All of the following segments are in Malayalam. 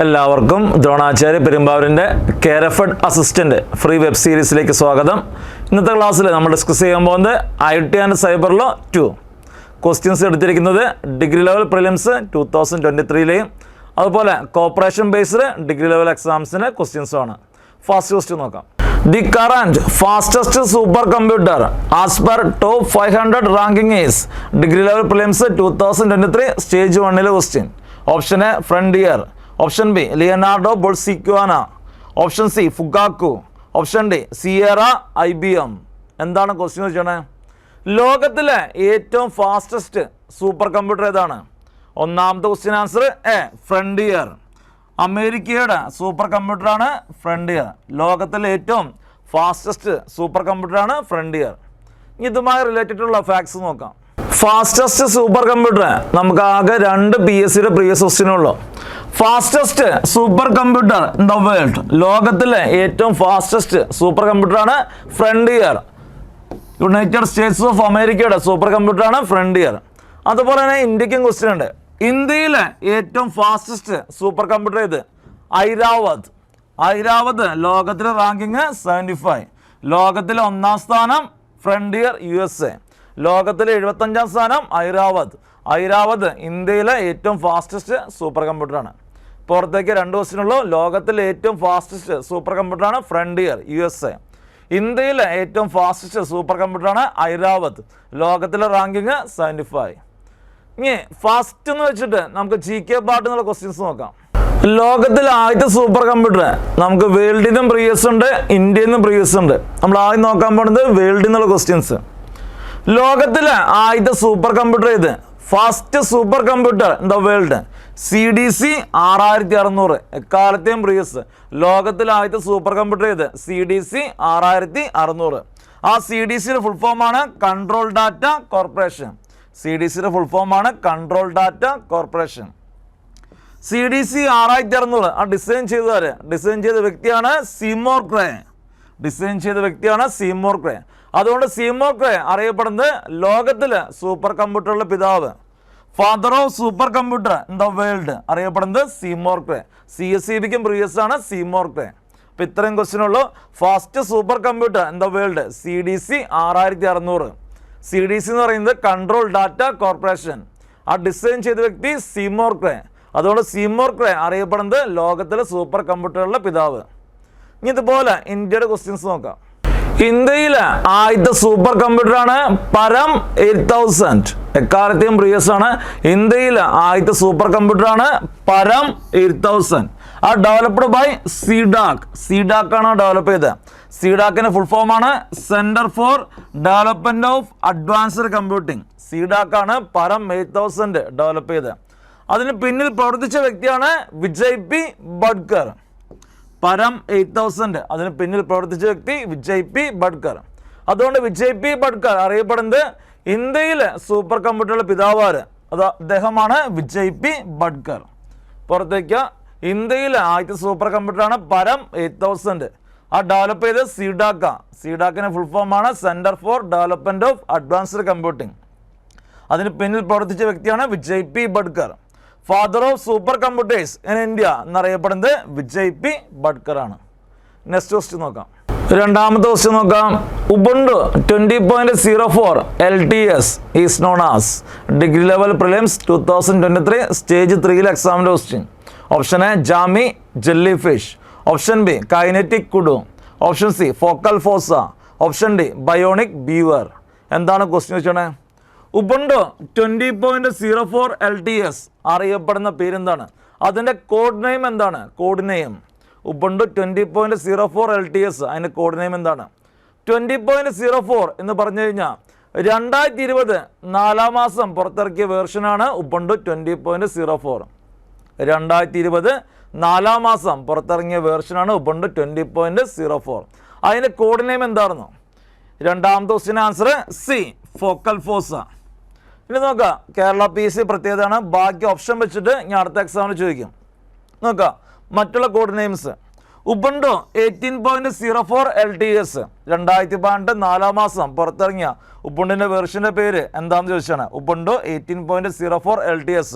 എല്ലാവർക്കും ദ്രോണാചാര്യ പെരുമ്പാവൂരിൻ്റെ കെയർഫഡ് അസിസ്റ്റൻ്റ് ഫ്രീ വെബ് സീരീസിലേക്ക് സ്വാഗതം. ഇന്നത്തെ ക്ലാസ്സിൽ നമ്മൾ ഡിസ്കസ് ചെയ്യാൻ പോകുന്നത് IT and cyber law 2 questions എടുത്തിരിക്കുന്നത് ഡിഗ്രി ലെവൽ പ്രിലിംസ് 2023ലെയും അതുപോലെ കോർപ്പറേഷൻ ബേസ്ഡ് ഡിഗ്രി ലെവൽ എക്സാംസിൻ്റെ ക്വസ്റ്റ്യൻസുമാണ്. ഫസ്റ്റ് ക്വസ്റ്റ്യൻ നോക്കാം. The current fastest supercomputer as per top 500 ranking is degree level prelims 2023 stage 1 question. Option A Frontier, Option B Leonardo Bolsiquana, Option C Fugaku, Option D Sierra IBM. എന്താണ് ക്വസ്റ്റ്യൻ വെച്ചാണ്? ലോകത്തിലെ ഏറ്റവും ഫാസ്റ്റസ്റ്റ് സൂപ്പർ കമ്പ്യൂട്ടർ ഏതാണ്? ഒന്നാമത്തെ ക്വസ്റ്റ്യൻ ആൻസർ എ ഫ്രണ്ടിയർ. അമേരിക്കയുടെ സൂപ്പർ കമ്പ്യൂട്ടറാണ് ഫ്രണ്ടിയർ. ലോകത്തിലെ ഏറ്റവും ഫാസ്റ്റസ്റ്റ് സൂപ്പർ കമ്പ്യൂട്ടറാണ് ഫ്രണ്ടിയർ. ഇതുമായി റിലേറ്റഡ് ഉള്ള ഫാക്ട്സ് നോക്കാം. ഫാസ്റ്റസ്റ്റ് സൂപ്പർ കമ്പ്യൂട്ടർ നമുക്ക് ആകെ 2 PSCയുടെ പ്രീവിയസ് ക്വസ്റ്റ്യനുള്ളൂ. Fastest super computer in the world, ലോകത്തിലെ ഏറ്റവും ഫാസ്റ്റസ്റ്റ് സൂപ്പർ കമ്പ്യൂട്ടറാണ് ഫ്രണ്ടിയർ. യുണൈറ്റഡ് സ്റ്റേറ്റ്സ് ഓഫ് അമേരിക്കയുടെ സൂപ്പർ കമ്പ്യൂട്ടറാണ് ഫ്രണ്ടിയർ. അതുപോലെ തന്നെ ഇന്ത്യക്കും ക്വസ്റ്റ്യൻ ഉണ്ട്. ഇന്ത്യയിലെ ഏറ്റവും ഫാസ്റ്റസ്റ്റ് സൂപ്പർ കമ്പ്യൂട്ടർ ഇത് ഐരാവത്. ഐരാവത് ലോകത്തിലെ റാങ്കിങ് 75. ലോകത്തിലെ 1-ാം സ്ഥാനം ഫ്രണ്ടിയർ USA. ലോകത്തിലെ 75-ാം സ്ഥാനം ഐരാവത്. ഐരാവത് ഇന്ത്യയിലെ ഏറ്റവും ഫാസ്റ്റസ്റ്റ് സൂപ്പർ കമ്പ്യൂട്ടറാണ്. പുറത്തേക്ക് 2 ക്വസ്റ്റ്യൻ ഉള്ളൂ. ലോകത്തിലെ ഏറ്റവും ഫാസ്റ്റസ്റ്റ് സൂപ്പർ കമ്പ്യൂട്ടറാണ് ഫ്രണ്ടിയർ USA. ഇന്ത്യയിലെ ഏറ്റവും ഫാസ്റ്റസ്റ്റ് സൂപ്പർ കമ്പ്യൂട്ടറാണ് ഐരാവത്. ലോകത്തിലെ റാങ്കിങ് 75. ഇനി ഫാസ്റ്റ് എന്ന് വെച്ചിട്ട് നമുക്ക് GK പാർട്ട് എന്നുള്ള ക്വസ്റ്റ്യൻസ് നോക്കാം. ലോകത്തിലെ ആദ്യത്തെ സൂപ്പർ കമ്പ്യൂട്ടർ നമുക്ക് വേൾഡിനും പ്രീവിയസ് ഉണ്ട്, ഇന്ത്യയിൽ നിന്നും പ്രീവിയസ് ഉണ്ട്. നമ്മൾ ആദ്യം നോക്കാൻ പോകുന്നത് വേൾഡിൽ നിന്നുള്ള ക്വസ്റ്റ്യൻസ്. ലോകത്തിലെ ആദ്യത്തെ സൂപ്പർ കമ്പ്യൂട്ടർ ഇത് fast super computer in the world CDC 6600. എക്കാലത്തെയും പ്രീവിയസ്. ലോകത്തിലെ ആദ്യത്തെ സൂപ്പർ കമ്പ്യൂട്ടർ ഇത് CDC 6600. ആ CDCയുടെ ഫുൾ ഫോമാണ് കൺട്രോൾ ഡാറ്റ കോർപ്പറേഷൻ. CDCയുടെ ഫുൾ ഫോമാണ് കൺട്രോൾ ഡാറ്റ കോർപ്പറേഷൻ. CDC 6600 ആ ഡിസൈൻ ചെയ്ത വ്യക്തിയാണ് സീമോർ ക്രേ. അതുകൊണ്ട് സീമോർ ക്രേ അറിയപ്പെടുന്നത് ലോകത്തിലെ സൂപ്പർ കമ്പ്യൂട്ടറുടെ പിതാവ്, father of super computer in the world അറിയപ്പെടുന്നത് സീമോർ ക്രേ. CSEBക്കും പ്രീവിയസ് ആണ് സീമോർ ക്രേ. അപ്പോൾ ഇത്രയും ക്വസ്റ്റ്യൻ ഉള്ളൂ. Fast super computer in the world CDC 6600. CDC എന്ന് പറയുന്നത് കൺട്രോൾ ഡാറ്റ കോർപ്പറേഷൻ. ആ ഡിസൈൻ ചെയ്ത വ്യക്തി സീമോർ ക്രേ. അതുകൊണ്ട് സീമോർ ക്രേ അറിയപ്പെടുന്നത് ലോകത്തിലെ സൂപ്പർ കമ്പ്യൂട്ടറുടെ പിതാവ്. ഇനി ഇതുപോലെ ഇന്ത്യയുടെ ക്വസ്റ്റ്യൻസ് നോക്കാം. ഇന്ത്യയിലെ ആദ്യത്തെ സൂപ്പർ കമ്പ്യൂട്ടറാണ് പരം 8000. എക്കാലത്തെയും പ്രീവിയസ് ആണ്. ഇന്ത്യയിലെ ആദ്യത്തെ സൂപ്പർ കമ്പ്യൂട്ടറാണ് പരം 8000. ആ ഡെവലപ്ഡ് ബൈ CDAC ആണ് ഡെവലപ്പ് ചെയ്തത്. CDACന്റെ ഫുൾ ഫോമാണ് centre for development of advanced computing. CDAC ആണ് പരം 8000 ഡെവലപ്പ് ചെയ്തത്. അതിന് പിന്നിൽ പ്രവർത്തിച്ച വ്യക്തിയാണ് വിജയ് പി ബഡ്കർ. പരം 8000 അതിന് പിന്നിൽ പ്രവർത്തിച്ച വ്യക്തി വിജയ് പി ബഡ്കർ. അതുകൊണ്ട് വിജയ് പി ബഡ്കർ അറിയപ്പെടുന്നത് ഇന്ത്യയിലെ സൂപ്പർ കമ്പ്യൂട്ടറുടെ പിതാവാര്, അദ്ദേഹമാണ് വിജയ് പി ബഡ്കർ. പുറത്തേക്ക് ഇന്ത്യയിലെ ആദ്യത്തെ സൂപ്പർ കമ്പ്യൂട്ടറാണ് പരം 8000. ആ ഡെവലപ്പ് ചെയ്ത് CDACന്റെ ഫുൾ ഫോമാണ് centre for development of advanced computing. അതിന് പിന്നിൽ പ്രവർത്തിച്ച വ്യക്തിയാണ് Vijay P Bhatkar. Father of super computers in India എന്നറിയപ്പെടുന്നത് വിജയ് പി ബഡ്കർ ആണ്. നെക്സ്റ്റ് ക്വസ്റ്റ്യൻ നോക്കാം. രണ്ടാമത്തെ ക്വസ്റ്റ്യൻ നോക്കാം. Ubuntu 20.04 LTS is known as degree level prelims 2023 stage 3 എക്സാമിൻ്റെ question. Option A Jammy Jellyfish, option B Kinetic Kudu, option C Focal Fossa, option D Bionic Beaver. എന്താണ് ക്വസ്റ്റ്യൻ വെച്ചാണ്? ഉബുണ്ടു 20.04 LTS അറിയപ്പെടുന്ന പേരെന്താണ്? അതിൻ്റെ കോഡ് നെയിം എന്താണ്? ഉബുണ്ടു 20.04 LTS അതിൻ്റെ കോഡ് നെയിം എന്താണ്? 20.04 എന്ന് പറഞ്ഞു കഴിഞ്ഞാൽ 2020 4-ാം മാസം പുറത്തിറക്കിയ വേർഷനാണ് ഉബുണ്ടു 20.04. 2020 4-ാം മാസം പുറത്തിറങ്ങിയ വേർഷനാണ് ഉബുണ്ടു 20.04. അതിൻ്റെ കോഡ് നെയിം എന്താണെന്നോ? രണ്ടാമത്തെ question answer C Focal four. ഇനി നോക്കാം. കേരള PSC പ്രത്യേകതയാണ്, ബാക്കി ഓപ്ഷൻ വെച്ചിട്ട് ഞാൻ അടുത്ത എക്സാമിന് ചോദിക്കും. നോക്കാം മറ്റുള്ള കോഡ് നെയിംസ്. ഉബുണ്ടു 18.04 LTS 2012 4-ാം മാസം പുറത്തിറങ്ങിയ ഉബുണ്ടുവിൻ്റെ വെർഷൻ്റെ പേര് എന്താണെന്ന് ചോദിച്ചാണ്. ഉബുണ്ടു 18.04 LTS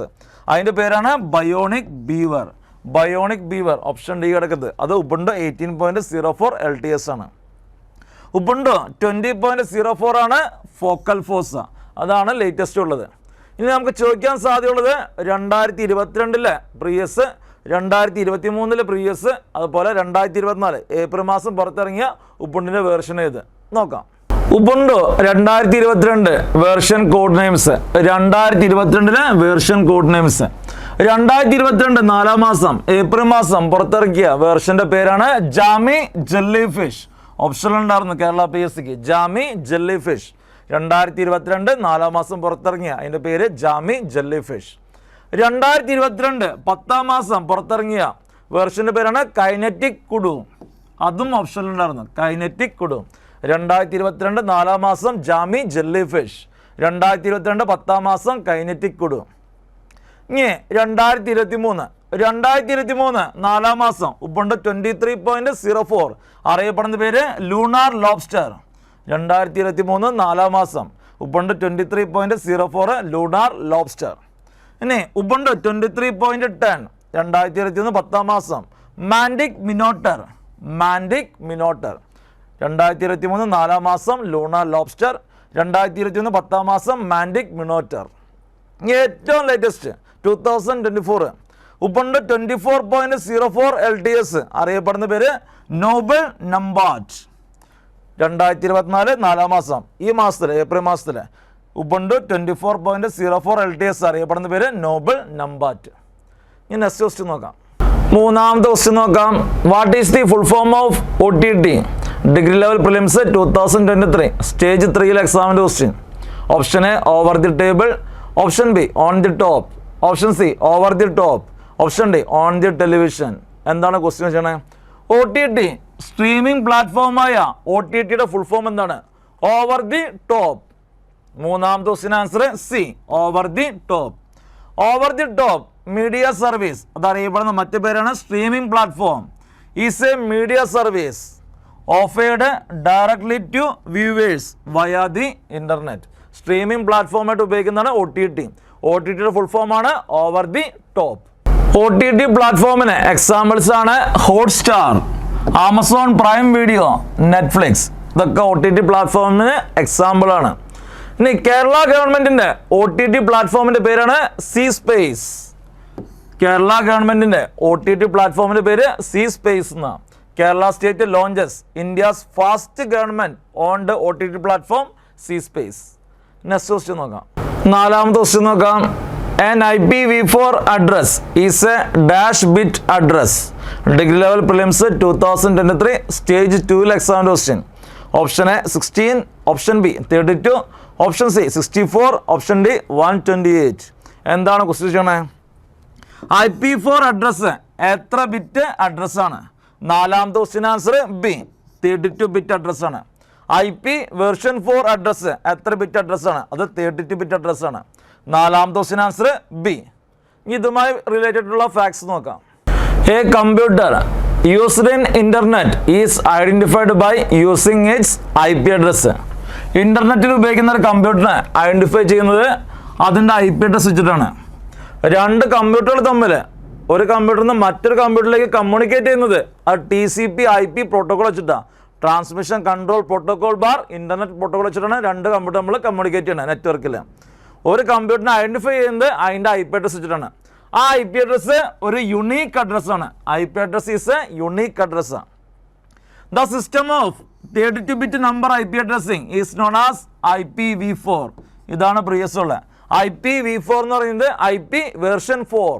അതിൻ്റെ പേരാണ് ബയോണിക് ബീവർ. ബയോണിക് ബീവർ ഓപ്ഷൻ ഡി കിടക്കുന്നത് അത് ഉബുണ്ടു 18.04 LTS ആണ്. ഉബുണ്ടു 20.04 ആണ് ഫോക്കൽ ഫോഴ്സ, അതാണ് ലേറ്റസ്റ്റ് ഉള്ളത്. ഇനി നമുക്ക് ചോദിക്കാൻ സാധ്യതയുള്ളത് 2022 പ്രീവിയസ്, 2023 പ്രീവിയസ്, അതുപോലെ 2024 ഏപ്രിൽ മാസം പുറത്തിറങ്ങിയ ഉബുണ്ടിൻ്റെ വേർഷൻ ഏത് നോക്കാം. Ubuntu 2022 version code names, 2022 version code names, 2022 4 മാസം ഏപ്രിൽ മാസം പുറത്തിറക്കിയ വേർഷൻ്റെ പേരാണ് ജാമി ജെല്ലി ഫിഷ്. ഓപ്ഷൻ ഉണ്ടായിരുന്നു കേരള PSCക്ക്, ജാമി ജെല്ലി ഫിഷ്. 2022 4 മാസം പുറത്തിറങ്ങിയ അതിൻ്റെ പേര് ജാമി ജെല്ലി ഫിഷ്. 2022 10 മാസം പുറത്തിറങ്ങിയ വേർഷൻ്റെ പേരാണ് കൈനറ്റിക് കുഡു, അതും ഓപ്ഷനിലുണ്ടായിരുന്നു കൈനറ്റിക് കുഡു. 2022 4 മാസം ജാമി ജെല്ലി ഫിഷ്, 2022 10 മാസം കൈനറ്റിക് കുഡു. ഇനി 2023 4 മാസം ഉബുണ്ടു 23.04 അറിയപ്പെടുന്ന പേര് ലൂണാർ ലോബ്സ്റ്റർ. 2023 4 മാസം ഉബുണ്ടു 23.04 ലൂണാർ ലോബ്സ്റ്റർ. ഇനി ഉബുണ്ടു 23.10 2021 10 മാസം മാൻഡിക് മിനോട്ടർ, മാൻഡിക് മിനോട്ടർ. 2023 4 മാസം ലൂണാർ ലോബ്സ്റ്റർ, 2021 10 മാസം മാൻഡിക് മിനോട്ടർ. ഏറ്റവും ലേറ്റസ്റ്റ് 2024 ഉബുണ്ടു 24.04 LTS അറിയപ്പെടുന്ന പേര് നോബിൾ നമ്പാറ്റ്. 2024 4 മാസം ഈ മാസത്തിൽ ഏപ്രിൽ മാസത്തിൽ ഉബുണ്ടു 24.04 LTS അറിയപ്പെടുന്ന പേര് നോബിൾ നമ്പാറ്റ്. ഇനി നെക്സ്റ്റ് ക്വസ്റ്റ്യൻ നോക്കാം. മൂന്നാമത്തെ ക്വസ്റ്റ്യൻ നോക്കാം. What is the full form of OTT degree level prelims 2023 stage 3 എക്സാമിൻ്റെ question. Option A over the table, option B on the top, option C over the top, option D on the television. എന്താണ് ക്വസ്റ്റ്യൻ വെച്ചാൽ OTT സ്ട്രീമിംഗ് പ്ലാറ്റ്ഫോമായ OTTയുടെ ഫുൾ ഫോം എന്താണ്? Over the top. മൂന്നാമത്തെ question answer C over the top. Over the top media service, അതറിയപ്പെടുന്ന മറ്റു പേരാണ് streaming platform, is A media service offered directly to viewers via the internet. Streaming പ്ലാറ്റ്ഫോമായിട്ട് ഉപയോഗിക്കുന്നതാണ് OTT. OTTയുടെ ഫുൾ ഫോമാണ് ഓവർ ദി ടോപ്പ്. OTT പ്ലാറ്റ്ഫോമിന് എക്സാമ്പിൾസ് ആണ് Hotstar, Amazon prime video, Netflix. ഇതൊക്കെ OTT പ്ലാറ്റ്ഫോമിന് എക്സാമ്പിൾ ആണ്. ഇനി കേരള ഗവൺമെന്റിന്റെ OTT പ്ലാറ്റ്ഫോമിന്റെ പേരാണ് സി സ്പേസ്. കേരള ഗവൺമെന്റിന്റെ OTT പ്ലാറ്റ്ഫോമിന്റെ പേര് സി സ്പേസ് എന്നാണ്. Kerala state launches India's first government owned OTT platform C space. Next question നോക്കാം. നാലാമത്തെ ക്വസ്റ്റ്യൻ നോക്കാം. An IPv4 address is a dash bit address. Degree level prelims 2023 stage 2 exam question. Option A 16, option B 32, option C 64, option D 128. എന്താണ് ക്വസ്റ്റ്യൻ ചെയ്യണേ? IP4 അഡ്രസ് എത്ര ബിറ്റ് അഡ്രസ് ആണ്? നാലാമത്തെ question answer B 32 bit address ആണ്. IP വേർഷൻ 4 അഡ്രസ് എത്ര ബിറ്റ് അഡ്രസ് ആണ്? അത് 32 ബിറ്റ് അഡ്രസ് ആണ്. നാലാമത്തെ ക്വസ്റ്റ്യൻ ആൻസർ ബി. ഇതുമായി റിലേറ്റഡ് ഉള്ള ഫാക്ട്സ് നോക്കാം. A computer used in internet is identified by using its IP address. ഇന്റർനെറ്റിൽ ഉപയോഗിക്കുന്ന ഒരു കമ്പ്യൂട്ടറിനെ ഐഡന്റിഫൈ ചെയ്യുന്നത് അതിൻ്റെ IP അഡ്രസ് വെച്ചിട്ടാണ്. രണ്ട് കമ്പ്യൂട്ടറുകൾ തമ്മിൽ ഒരു കമ്പ്യൂട്ടറിൽ നിന്ന് മറ്റൊരു കമ്പ്യൂട്ടറിലേക്ക് കമ്മ്യൂണിക്കേറ്റ് ചെയ്യുന്നത് അത് TCP/IP പ്രോട്ടോകോൾ വെച്ചിട്ടാണ്. Transmission control protocol bar internet protocol വെച്ചിട്ടാണ് രണ്ട് കമ്പ്യൂട്ടർ നമ്മൾ കമ്മ്യൂണിക്കേറ്റ് ചെയ്യുന്നത് നെറ്റ്വർക്കിൽ. ഒരു കമ്പ്യൂട്ടറിനെ ഐഡന്റിഫൈ ചെയ്യുന്നത് അതിൻ്റെ IP അഡ്രസ് വെച്ചിട്ടാണ്. ആ IP അഡ്രസ് ഒരു യുണീക്ക് അഡ്രസ്സാണ്. IP address is a unique address. The system of 32 bit number IP addressing is known as IPv4. ഇതാണ് പ്രീവിയസ് ഉള്ളത്. IPv4 എന്ന് പറയുന്നത് IP വേർഷൻ 4,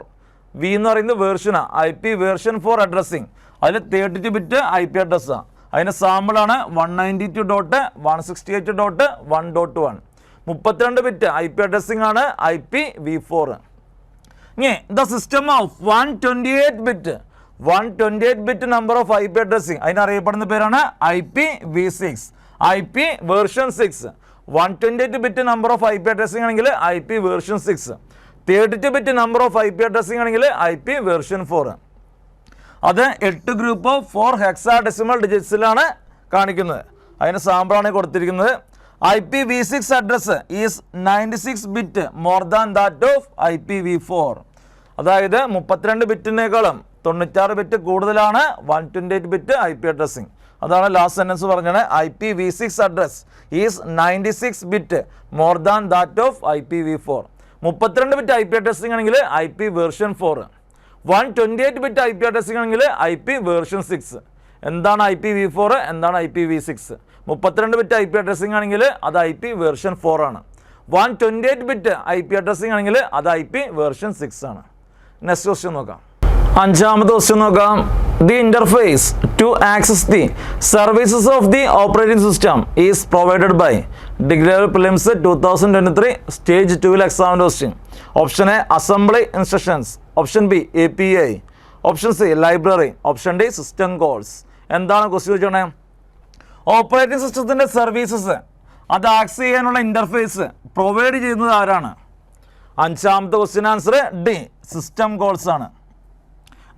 V എന്ന് പറയുന്നത് വേർഷനാണ്. IP വേർഷൻ 4 അഡ്രസ്സിംഗ് അതിൽ 32 ബിറ്റ് IP അഡ്രസ്സാണ്. അതിൻ്റെ സാമ്പിളാണ് 192.168.1.1. 32 ബിറ്റ് IP അഡ്രസ്സിംഗ് ആണ് IPv4. ഇനി the system of 128 bit number of IP addressing അതിനറിയപ്പെടുന്ന പേരാണ് IPv6. IP version 6. 128 bit number of IP addressing ആണെങ്കിൽ IP version 6. 32 bit number of IP addressing ആണെങ്കിൽ IP വേർഷൻ 4. അത് 8 ഗ്രൂപ്പ് ഓഫ് 4 ഹെക്സാഡെസിമൽ ഡിജിറ്റ്സിലാണ് കാണിക്കുന്നത്. അതിന് സാമ്പിളാണ് കൊടുത്തിരിക്കുന്നത്. IPv6 address is 96 bit more than that of IPv4. അതായത് 32 ബിറ്റിനേക്കാളും 96 ബിറ്റ് കൂടുതലാണ് 128 ബിറ്റ് IP അഡ്രസ്സിങ്. അതാണ് ലാസ്റ്റ് സെൻറ്റൻസ് പറഞ്ഞത്. IPv6 address is 96 bit more than that of IPv4. 32 bit IP addressing ആണെങ്കിൽ IP version 4, 128 bit IP addressing ആണെങ്കിൽ IP വേർഷൻ 6. എന്താണ് IPv4, എന്താണ് IPv6? 32 ബിറ്റ് IP അഡ്രസ്സിങ് ആണെങ്കിൽ അത് IP വേർഷൻ 4 ആണ്. 128 ബിറ്റ് IP അഡ്രസ്സിങ് ആണെങ്കിൽ അത് IP വേർഷൻ 6 ആണ്. നെക്സ്റ്റ് ക്വസ്റ്റ്യൻ നോക്കാം. അഞ്ചാമത്തെ ക്വസ്റ്റ്യൻ നോക്കാം. The interface to access the services of the operating system is provided by degree level prelims 2023 stage 2 എക്സാമിൻ്റെ question. Option A assembly instructions, option B API, option C library, option D system calls. എന്താണ് ക്വസ്റ്റ്യൻ ചോദിച്ചോണേ? ഓപ്പറേറ്റിംഗ് സിസ്റ്റത്തിൻ്റെ സർവീസസ് അത് ആക്സസ് ചെയ്യാനുള്ള ഇൻ്റർഫേസ് പ്രൊവൈഡ് ചെയ്യുന്നത് ആരാണ്? അഞ്ചാമത്തെ question answer D system calls ആണ്.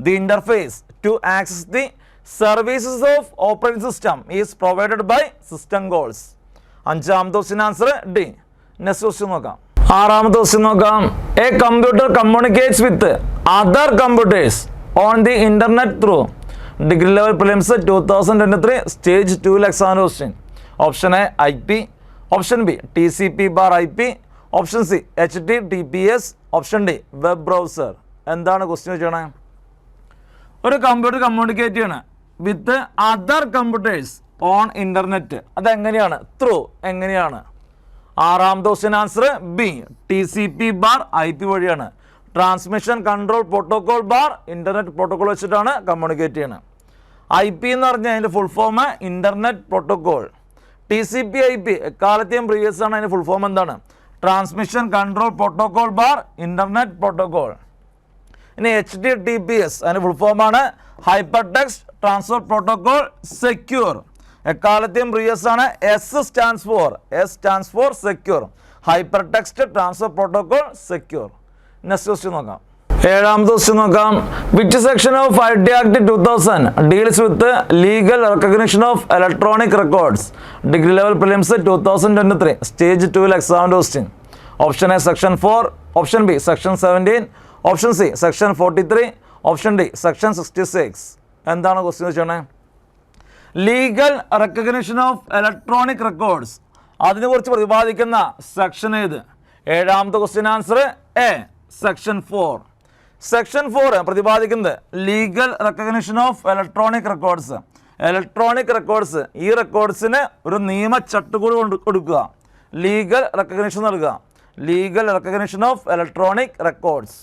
The interface to access the services of operating system is provided by system calls. അഞ്ചാമത്തെ question answer D. Next question നോക്കാം. ആറാമത്തെ ക്വസ്റ്റ്യൻ നോക്കാം. A computer communicates with other computers on the internet through degree level prelims 2023 stage 2 എക്സാമിൻ്റെ question. Option A IP, option B TCP/IP, option C HTTPS, option D web browser. എന്താണ് ക്വസ്റ്റ്യൻ വെച്ചോണേ? ഒരു കമ്പ്യൂട്ടർ കമ്മ്യൂണിക്കേറ്റ് ചെയ്യണ with other computers on internet. അതെങ്ങനെയാണ്? ത്രൂ. എങ്ങനെയാണ്? ആറാമത്തെ ക്വസ്റ്റ്യൻ ആൻസർ ബി TCP/IP വഴിയാണ്. Transmission control protocol internet protocol വെച്ചിട്ടാണ് കമ്മ്യൂണിക്കേറ്റ് ചെയ്യണത്. IP എന്ന് പറഞ്ഞാൽ അതിൻ്റെ full form internet protocol. TCP/IP എക്കാലത്തെയും പ്രീവിയസ് ആണ്. അതിൻ്റെ ഫുൾ ഫോം എന്താണ്? Transmission control protocol internet protocol. ഇനി HTTPS അതിൻ്റെ ഫുൾ ഫോമാണ് hyper text transfer protocol secure. എക്കാലത്തെയും പ്രീവിയസ് ആണ്. S stands for secure. Hyper text transfer protocol secure. Next question നോക്കാം. ഏഴാമത്തെ ക്വസ്റ്റ്യൻ നോക്കാം. Which section of IT Act 2000 deals with legal recognition of electronic records degree level prelims 2023 stage 2 എക്സാമിൻ്റെ question. Option A section 4, option B section 17, option C section 43, option D section 66. എന്താണ് ക്വസ്റ്റ്യൻ വെച്ചാണ്? Legal recognition of electronic records അതിനെക്കുറിച്ച് പ്രതിപാദിക്കുന്ന സെക്ഷൻ ഏത്? ഏഴാമത്തെ question answer A section 4. Section 4 പ്രതിപാദിക്കുന്നത് legal recognition of electronic records. Electronic records, ഈ റെക്കോർഡ്സിന് ഒരു നിയമ ചട്ടക്കൂട് കൊടുക്കുക, ലീഗൽ റെക്കഗ്നിഷൻ നൽകുക. Legal recognition of electronic records.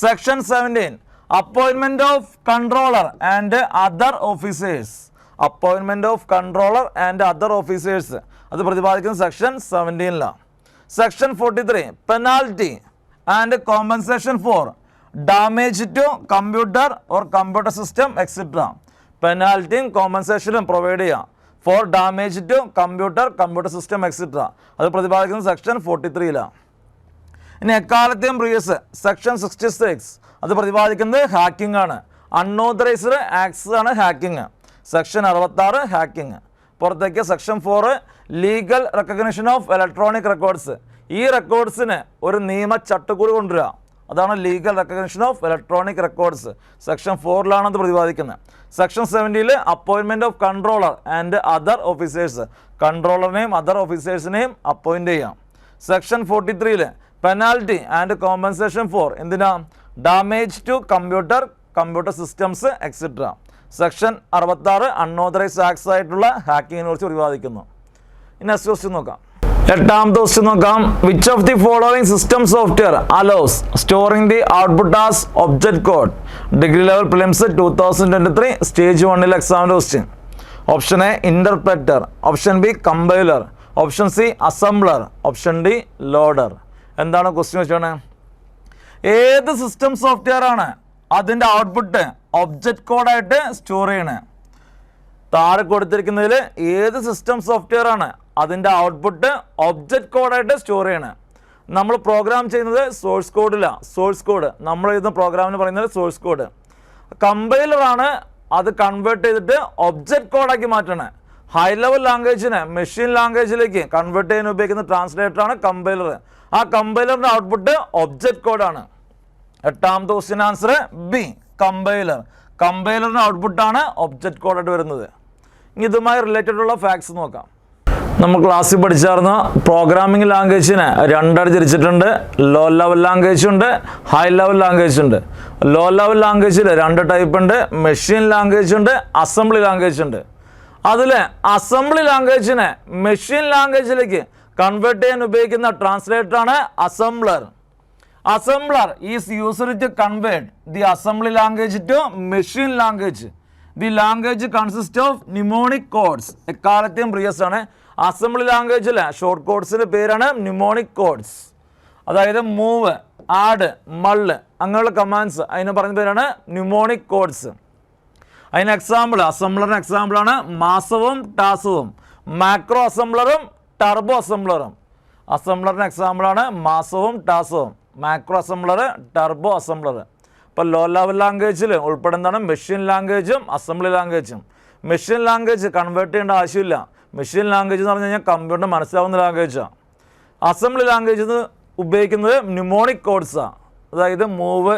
Section 17 appointment of controller and other officers. Appointment of controller and other officers അത് പ്രതിപാദിക്കുന്നത് section 17. Section 43 penalty and compensation for damage to computer or computer system etcetera. പെനാൽറ്റിയും കോമ്പൻസേഷനും പ്രൊവൈഡ് ചെയ്യുക for damage to computer system etcetera അത് പ്രതിപാദിക്കുന്നത് സെക്ഷൻ 43. ഇനി എക്കാലത്തെയും പ്രീവിയസ് സെക്ഷൻ 66 അത് പ്രതിപാദിക്കുന്നത് ഹാക്കിംഗ് ആണ്. അൺഓതറൈസ്ഡ് ആക്സസ് ആണ് ഹാക്കിംഗ്. Section 66 hacking. പുറത്തേക്ക് section 4 legal recognition of electronic records. ഈ റെക്കോർഡ്സിന് ഒരു നിയമ ചട്ടക്കൂട് കൊണ്ടുവരിക, അതാണ് legal recognition of electronic records. Section 4 അത് പ്രതിപാദിക്കുന്നത്. Section 70 appointment of controller and other officers. കൺട്രോളറിനെയും അതർ ഓഫീസേഴ്സിനെയും അപ്പോയിൻറ്റ് ചെയ്യാം. Section 43 penalty and compensation for എന്തിനാ? Damage to computer systems etcetera. Section 66 unauthorised access ആയിട്ടുള്ള ഹാക്കിങ്ങിനെ കുറിച്ച് പ്രതിപാദിക്കുന്നു. ഇനി നെക്സ്റ്റ് ക്വസ്റ്റ്യൻ നോക്കാം. എട്ടാമത്തെ ക്വസ്റ്റ്യൻ നോക്കാം. Which of the following system software allows storing the output as object code degree level prelims 2023 stage 1 എക്സാമിൻ്റെ question. Option A interpreter, option B compiler, option C assembler, option D loader. എന്താണ് ക്വസ്റ്റ്യൻ വെച്ചാണ്? ഏത് സിസ്റ്റം സോഫ്റ്റ്വെയർ ആണ് അതിൻ്റെ ഔട്ട്പുട്ട് ഒബ്ജക്റ്റ് കോഡായിട്ട് സ്റ്റോർ ചെയ്യണേ? താഴെ കൊടുത്തിരിക്കുന്നതിൽ ഏത് സിസ്റ്റം സോഫ്റ്റ്വെയർ ആണ് അതിൻ്റെ ഔട്ട്പുട്ട് ഒബ്ജക്റ്റ് കോഡായിട്ട് സ്റ്റോർ ചെയ്യണേ? നമ്മൾ പ്രോഗ്രാം ചെയ്യുന്നത് സോഴ്സ് കോഡിലാണ്. സോഴ്സ് കോഡ് നമ്മൾ എഴുതുന്ന പ്രോഗ്രാമിന് പറയുന്നത് സോഴ്സ് കോഡ്. കമ്പൈലറാണ് അത് കൺവേർട്ട് ചെയ്തിട്ട് ഒബ്ജക്റ്റ് കോഡാക്കി മാറ്റണേ. ഹൈ ലെവൽ ലാംഗ്വേജിനെ മെഷീൻ ലാംഗ്വേജിലേക്ക് കൺവേർട്ട് ചെയ്യാൻ ഉപയോഗിക്കുന്ന ട്രാൻസ്ലേറ്ററാണ് കമ്പൈലർ. ആ കമ്പൈലറിൻ്റെ ഔട്ട്പുട്ട് ഒബ്ജക്റ്റ് കോഡാണ്. എട്ടാമത്തെ ക്വസ്റ്റ്യൻ ആൻസർ ബി കമ്പൈലർ. കമ്പൈലറിൻ്റെ ഔട്ട്പുട്ടാണ് ഒബ്ജക്റ്റ് കോഡായിട്ട് വരുന്നത്. ഇനി ഇതുമായി റിലേറ്റഡ് ഉള്ള ഫാക്ട്സ് നോക്കാം. നമ്മൾ ക്ലാസ്സിൽ പഠിച്ചായിരുന്ന പ്രോഗ്രാമിംഗ് ലാംഗ്വേജിനെ രണ്ടായിട്ട് തിരിച്ചിട്ടുണ്ട്. ലോ ലെവൽ ലാംഗ്വേജ് ഉണ്ട്, ഹൈ ലെവൽ ലാംഗ്വേജ് ഉണ്ട്. ലോ ലെവൽ ലാംഗ്വേജിൽ 2 ടൈപ്പ് ഉണ്ട്. മെഷീൻ ലാംഗ്വേജ് ഉണ്ട്, അസംബ്ലി ലാംഗ്വേജ് ഉണ്ട്. അതിൽ അസംബ്ലി ലാംഗ്വേജിനെ മെഷീൻ ലാംഗ്വേജിലേക്ക് കൺവേർട്ട് ചെയ്യാൻ ഉപയോഗിക്കുന്ന ട്രാൻസ്ലേറ്ററാണ് assembler. Assembler is used to convert the assembly language to machine language. The language consist of mnemonic codes. എക്കാലത്തെയും പ്രിയസ് ആണ്. അസംബ്ലി ലാംഗ്വേജിലെ ഷോർട്ട് കോഡ്സിൻ്റെ പേരാണ് ന്യൂമോണിക് കോഡ്സ്. അതായത് മൂവ്, ആഡ്, മള്ള് അങ്ങനെയുള്ള കമാൻഡ്സ് അതിന് പറഞ്ഞ പേരാണ് ന്യൂമോണിക് കോഡ്സ്. അതിന് എക്സാമ്പിൾ, അസംബ്ലറിന് എക്സാമ്പിളാണ് മാസവും ടാസവും. Macro അസംബ്ലറും turbo അസംബ്ലറും. അസംബ്ലറിന് എക്സാമ്പിളാണ് മാസവും ടാസവും. Macro assembler, turbo assembler. ഇപ്പോൾ ലോ ലെവൽ ലാംഗ്വേജിൽ ഉൾപ്പെടുന്നതാണ് മെഷീൻ ലാംഗ്വേജും അസംബ്ലി ലാംഗ്വേജും. മെഷീൻ ലാംഗ്വേജ് കൺവേർട്ട് ചെയ്യേണ്ട ആവശ്യമില്ല. മെഷീൻ ലാംഗ്വേജ് എന്ന് പറഞ്ഞു കഴിഞ്ഞാൽ കമ്പ്യൂട്ടറിന് മനസ്സിലാവുന്ന ലാംഗ്വേജാണ്. അസംബ്ലി ലാംഗ്വേജ് ഉപയോഗിക്കുന്നത് ന്യൂമോണിക് കോഡ്സാണ്. അതായത് മൂവ്,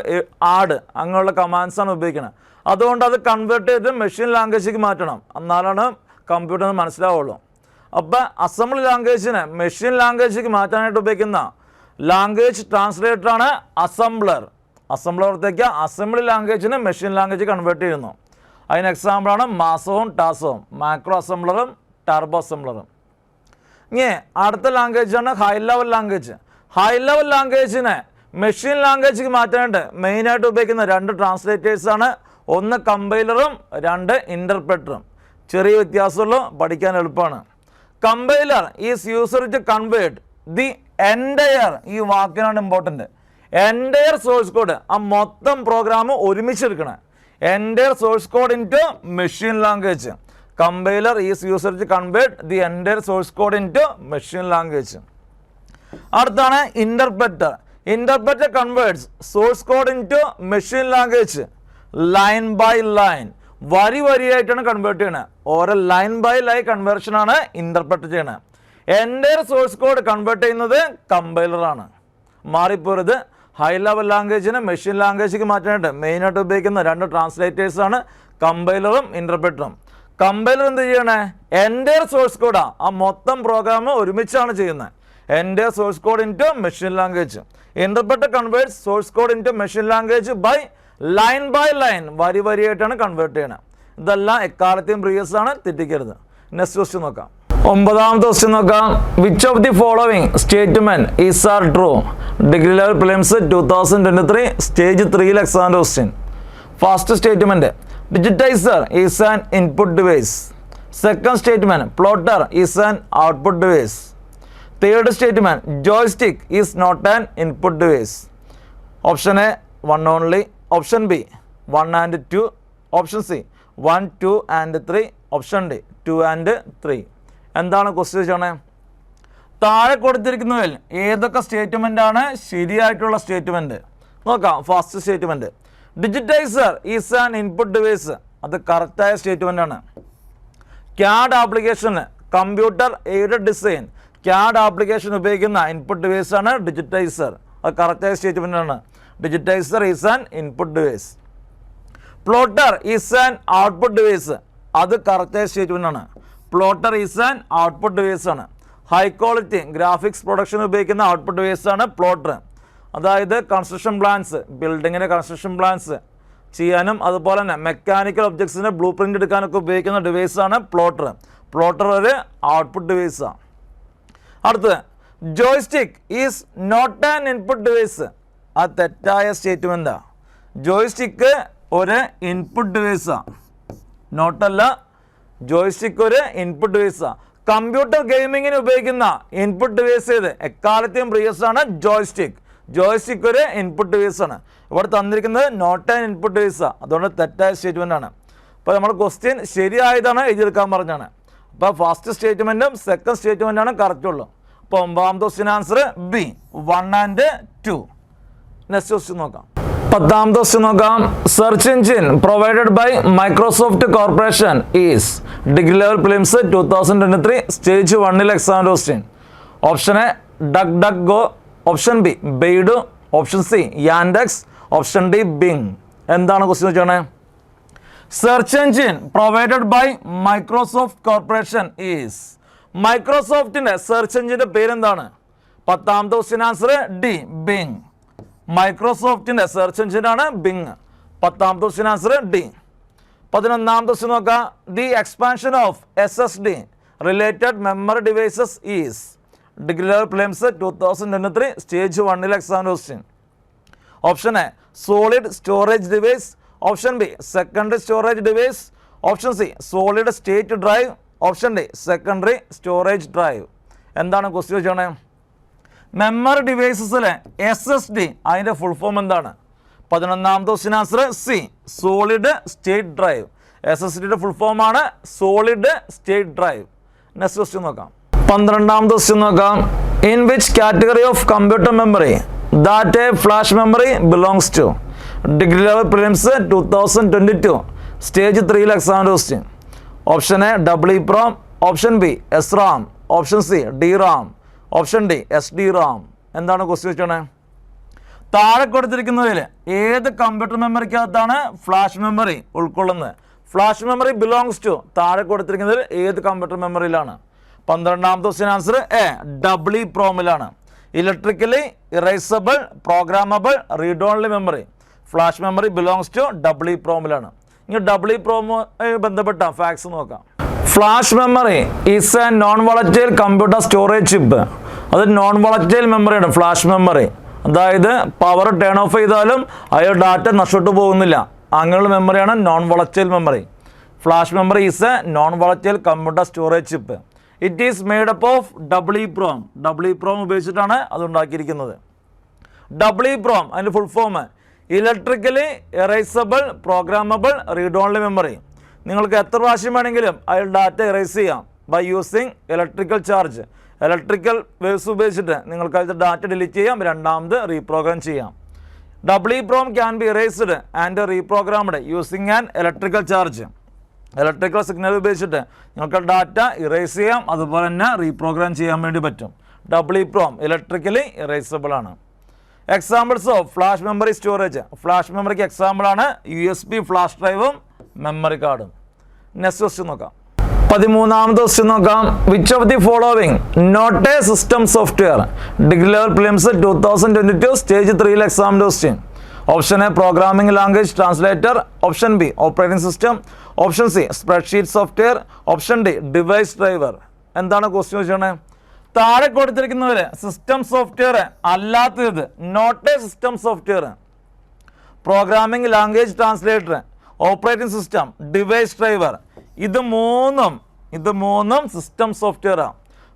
ആഡ് അങ്ങനെയുള്ള കമാൻഡ്സാണ് ഉപയോഗിക്കുന്നത്. അതുകൊണ്ട് അത് കൺവേർട്ട് ചെയ്ത് മെഷീൻ ലാംഗ്വേജിലേക്ക് മാറ്റണം, എന്നാലാണ് കമ്പ്യൂട്ടറിന് മനസ്സിലാവുള്ളൂ. അപ്പോൾ അസംബ്ലി ലാംഗ്വേജിനെ മെഷീൻ ലാംഗ്വേജിലേക്ക് മാറ്റാനായിട്ട് ഉപയോഗിക്കുന്ന ലാംഗ്വേജ് ട്രാൻസ്ലേറ്ററാണ് അസംബ്ലർ. അസംബ്ലറത്തേക്ക് അസംബ്ലി ലാംഗ്വേജിനെ മെഷീൻ ലാംഗ്വേജ് കൺവേർട്ട് ചെയ്യുന്നു. അതിന് എക്സാമ്പിളാണ് മാസവും ടാസവും. Macro അസംബ്ലറും turbo അസംബ്ലറും. ഇനി അടുത്ത ലാംഗ്വേജാണ് high level language. High level ലാംഗ്വേജിനെ മെഷീൻ ലാംഗ്വേജിലേക്ക് മാറ്റാനായിട്ട് മെയിനായിട്ട് ഉപയോഗിക്കുന്ന 2 ട്രാൻസ്ലേറ്റേഴ്സാണ്. ഒന്ന് കമ്പൈലറും 2 ഇൻ്റർപ്രറ്ററും. ചെറിയ വ്യത്യാസമുള്ളൂ, പഠിക്കാൻ എളുപ്പമാണ്. Compiler is used to convert the entire, ഈ വാക്കിനാണ് ഇമ്പോർട്ടൻറ്റ്, എൻറ്റയർ സോഴ്സ് കോഡ്, ആ മൊത്തം പ്രോഗ്രാം ഒരുമിച്ചെടുക്കണം. Entire source code into machine language. Compiler is used to convert the entire source code into machine language. അടുത്താണ് interpreter. Interpreter converts source code into machine language line by line. വരിയായിട്ടാണ് കൺവേർട്ട് ചെയ്യണത്. ഓരോ ലൈൻ ബൈ ലൈൻ കൺവേർഷനാണ് ഇൻ്റർപ്രറ്റ് ചെയ്യണത്. എൻറ്റയർ സോഴ്സ് കോഡ് കൺവേർട്ട് ചെയ്യുന്നത് കമ്പൈലറാണ്. മാറിപ്പോരുത്. ഹൈ ലെവൽ ലാംഗ്വേജിനെ മെഷീൻ ലാംഗ്വേജിലേക്ക് മാറ്റാനായിട്ട് മെയിനായിട്ട് ഉപയോഗിക്കുന്ന 2 ട്രാൻസ്ലേറ്റേഴ്സാണ് കമ്പൈലറും ഇൻ്റർപ്രറ്ററും. കമ്പൈലർ എന്ത് ചെയ്യണേ? എൻറ്റയർ സോഴ്സ് കോഡാണ്, ആ മൊത്തം പ്രോഗ്രാം ഒരുമിച്ചാണ് ചെയ്യുന്നത്. Entire source code into machine language. Interpreter converts source code into machine language by line, വരിയായിട്ടാണ് കൺവേർട്ട് ചെയ്യണത്. ഇതെല്ലാം എക്കാലത്തെയും പ്രീവിയസ് ആണ്, തെറ്റിക്കരുത്. നെക്സ്റ്റ് ക്വസ്റ്റ്യൻ നോക്കാം. 9ാമത്തെ ക്വസ്റ്റ്യൻ നോക്കാം. Which of the following statement is are true? Degree level prelims 2023 stage 3 exam question. First statement, digitiser is an input device. Second statement, plotter is an output device. Third statement, joystick is not an input device. Option A 1 only. Option B 1 and 2. Option C 1, 2 and 3. Option D 2 and 3. എന്താണ് ക്വസ്റ്റ്യൻ ചെയ്യണേ? താഴെ കൊടുത്തിരിക്കുന്നതിൽ ഏതൊക്കെ സ്റ്റേറ്റ്മെൻ്റ് ആണ് ശരിയായിട്ടുള്ള സ്റ്റേറ്റ്മെൻറ്റ്? നോക്കാം. First statement, digitiser is an input device. അത് കറക്റ്റായ സ്റ്റേറ്റ്മെൻ്റ് ആണ്. CAD ആപ്ലിക്കേഷന്, computer aided design, CAD application ഉപയോഗിക്കുന്ന ഇൻപുട്ട് ഡിവൈസ് ആണ് ഡിജിറ്റൈസർ. അത് കറക്റ്റായ സ്റ്റേറ്റ്മെൻ്റ് ആണ്. Digitiser is an input device. Plotter is an output device. അത് കറക്റ്റായ സ്റ്റേറ്റ്മെൻ്റ് ആണ്. Plotter is an output device ആണ്. ഹൈ ക്വാളിറ്റി ഗ്രാഫിക്സ് പ്രൊഡക്ഷൻ ഉപയോഗിക്കുന്ന ഔട്ട്പുട്ട് ഡിവൈസ് ആണ് പ്ലോട്ടർ. അതായത് കൺസ്ട്രക്ഷൻ പ്ലാൻസ്, ബിൽഡിങ്ങിൻ്റെ കൺസ്ട്രക്ഷൻ പ്ലാൻസ് ചെയ്യാനും അതുപോലെ തന്നെ മെക്കാനിക്കൽ ഒബ്ജക്ട്സിൻ്റെ ബ്ലൂ പ്രിൻ്റ് എടുക്കാനൊക്കെ ഉപയോഗിക്കുന്ന ഡിവൈസാണ് പ്ലോട്ടർ. പ്ലോട്ടർ ഒരു ഔട്ട്പുട്ട് ഡിവൈസാണ്. അടുത്തത്, joystick is not an input device. അത് തെറ്റായ സ്റ്റേറ്റ്മെൻറ്റാണ്. ജോയ്സ്റ്റിക്ക് ഒരു ഇൻപുട്ട് ഡിവൈസാണ്, നോട്ടല്ല. ജോയ്സ്റ്റിക്ക് ഒരു ഇൻപുട്ട് ഡിവൈസാണ്. കമ്പ്യൂട്ടർ ഗെയിമിങ്ങിന് ഉപയോഗിക്കുന്ന ഇൻപുട്ട് ഡിവൈസ് ചെയ്ത് എക്കാലത്തെയും പ്രിയസ് ആണ് ജോയ്സ്റ്റിക്. ജോയ്സ്റ്റിക്ക് ഒരു ഇൻപുട്ട് ഡിവൈസ് ആണ്. ഇവിടെ തന്നിരിക്കുന്നത് നോട്ട് ആൻ ഇൻപുട്ട് ഡിവൈസാണ്. അതുകൊണ്ട് തെറ്റായ സ്റ്റേറ്റ്മെൻ്റ് ആണ്. അപ്പോൾ നമ്മൾ ക്വസ്റ്റ്യൻ ശരിയായതാണ് എഴുതിയെടുക്കാൻ പറഞ്ഞാണ്. അപ്പോൾ ഫസ്റ്റ് സ്റ്റേറ്റ്മെൻറ്റും സെക്കൻഡ് സ്റ്റേറ്റ്മെൻറ്റാണ് കറക്റ്റ് ഉള്ളൂ. അപ്പോൾ 9ാമത്തെ question answer B 1 and 2. Next question നോക്കാം. 10ാമത്തെ ക്വസ്റ്റ്യൻ നോക്കാം. Search engine provided by Microsoft corporation is degree level prelims 2023 stage 1 exam question. Option A duck duck go. Option B Baidu. Option C Yandex. Option D Bing. എന്താണ് ക്വസ്റ്റ്യൻ വെച്ചാണ്? Search engine provided by Microsoft corporation is. മൈക്രോസോഫ്റ്റിന്റെ സെർച്ച് എഞ്ചിന്റെ പേരെന്താണ്? 10ാമത്തെ ക്വസ്റ്റ്യൻ ആൻസർ ഡി, ബിങ്. മൈക്രോസോഫ്റ്റിന്റെ സെർച്ച് എഞ്ചിനാണ് ബിങ്. 10ാമത്തെ ക്വസ്റ്റ്യൻ ആൻസർ ഡി. 11ാമത്തെ ക്വസ്റ്റ്യൻ നോക്കാം. The expansion of SSD related memory devices is. Degree level prelims 2023 stage 1 exam question. Option A solid storage device, option B secondary storage device, option C solid state drive, option D secondary storage drive. എന്താണ് ക്വസ്റ്റ്യൻ വെച്ചാണ്? മെമ്മറി ഡിവൈസസിലെ SSD അതിൻ്റെ ഫുൾ ഫോം എന്താണ്? 11ാമത്തെ question answer C, solid state drive. SSDയുടെ ഫുൾ ഫോമാണ് solid state drive. Next question നോക്കാം. 12ാമത്തെ ക്വസ്റ്റ്യൻ നോക്കാം. In which category of computer memory that a flash memory belongs to. Degree level prelims 2022 stage 3 exam question. Option A EEPROM, option B SRAM, option C DRAM, option D SD-RAM. എന്താണ് ക്വസ്റ്റ്യൻ വെച്ചാണ്? താഴെ കൊടുത്തിരിക്കുന്നതിൽ ഏത് കമ്പ്യൂട്ടർ മെമ്മറിക്കകത്താണ് ഫ്ലാഷ് മെമ്മറി ഉൾക്കൊള്ളുന്നത്? ഫ്ലാഷ് മെമ്മറി ബിലോങ്സ് ടു താഴെ കൊടുത്തിരിക്കുന്നതിൽ ഏത് കമ്പ്യൂട്ടർ മെമ്മറിയിലാണ്? 12ാമത്തെ ക്വസ്റ്റ്യൻ ആൻസർ എ, EEPROM-ലാണ്. Electrically erasable programmable read only memory. Flash memory belongs to EEPROM-ലാണ്. ഇനി EEPROM-മായി ബന്ധപ്പെട്ട ഫാക്ട്സ് നോക്കാം. Flash memory is a non volatile computer storage chip. അത് നോൺ വോളറ്റൈൽ മെമ്മറിയാണ് ഫ്ലാഷ് മെമ്മറി. അതായത് പവർ ടേൺ ഓഫ് ചെയ്താലും അയാൾ ഡാറ്റ നഷ്ടപ്പെട്ടു പോകുന്നില്ല. അങ്ങനെയുള്ള മെമ്മറിയാണ് non volatile memory. Flash memory is a non volatile computer storage chip. It is made up of EEPROM. EEPROM ഉപയോഗിച്ചിട്ടാണ് അത് ഉണ്ടാക്കിയിരിക്കുന്നത്. EEPROM അതിൻ്റെ full form electrically erasable programmable read only memory. നിങ്ങൾക്ക് എത്ര പ്രാവശ്യം വേണമെങ്കിലും അതിൽ ഡാറ്റ ഇറേസ് ചെയ്യാം by using electrical charge. Electrical waves ഉപയോഗിച്ചിട്ട് നിങ്ങൾക്ക് അതിൽ ഡാറ്റ ഡിലീറ്റ് ചെയ്യാം, രണ്ടാമത് റീപ്രോഗ്രാം ചെയ്യാം. EEPROM can be erased and reprogrammed using an electrical charge. Electrical signal ഉപയോഗിച്ചിട്ട് നിങ്ങൾക്ക് ഡാറ്റ ഇറേസ് ചെയ്യാം, അതുപോലെ തന്നെ റീപ്രോഗ്രാം ചെയ്യാൻ വേണ്ടി പറ്റും. EEPROM ഇലക്ട്രിക്കലി ഇറേസബിൾ ആണ്. Examples of flash memory storage. Flash മെമ്മറിക്ക് എക്സാമ്പിളാണ് USB ഫ്ലാഷ് ഡ്രൈവും മെമ്മറി കാർഡും. നെക്സ്റ്റ് ക്വസ്റ്റ്യൻ നോക്കാം. 13ാമത്തെ ക്വസ്റ്റ്യൻ നോക്കാം. Which of the following not a system software. Degree level prelims 2022 stage 3 exam question. Option A programming language translator, option B operating system, option C spreadsheet software, option D device driver. എന്താണ് ക്വസ്റ്റ്യൻ വെച്ചാണ്? താഴെ കൊടുത്തിരിക്കുന്നതിൽ സിസ്റ്റം സോഫ്റ്റ്വെയർ അല്ലാത്തത് not a system software, programming language translator, operating system, device driver. ഇത് മൂന്നും സിസ്റ്റം സോഫ്റ്റ്വെയറാണ്.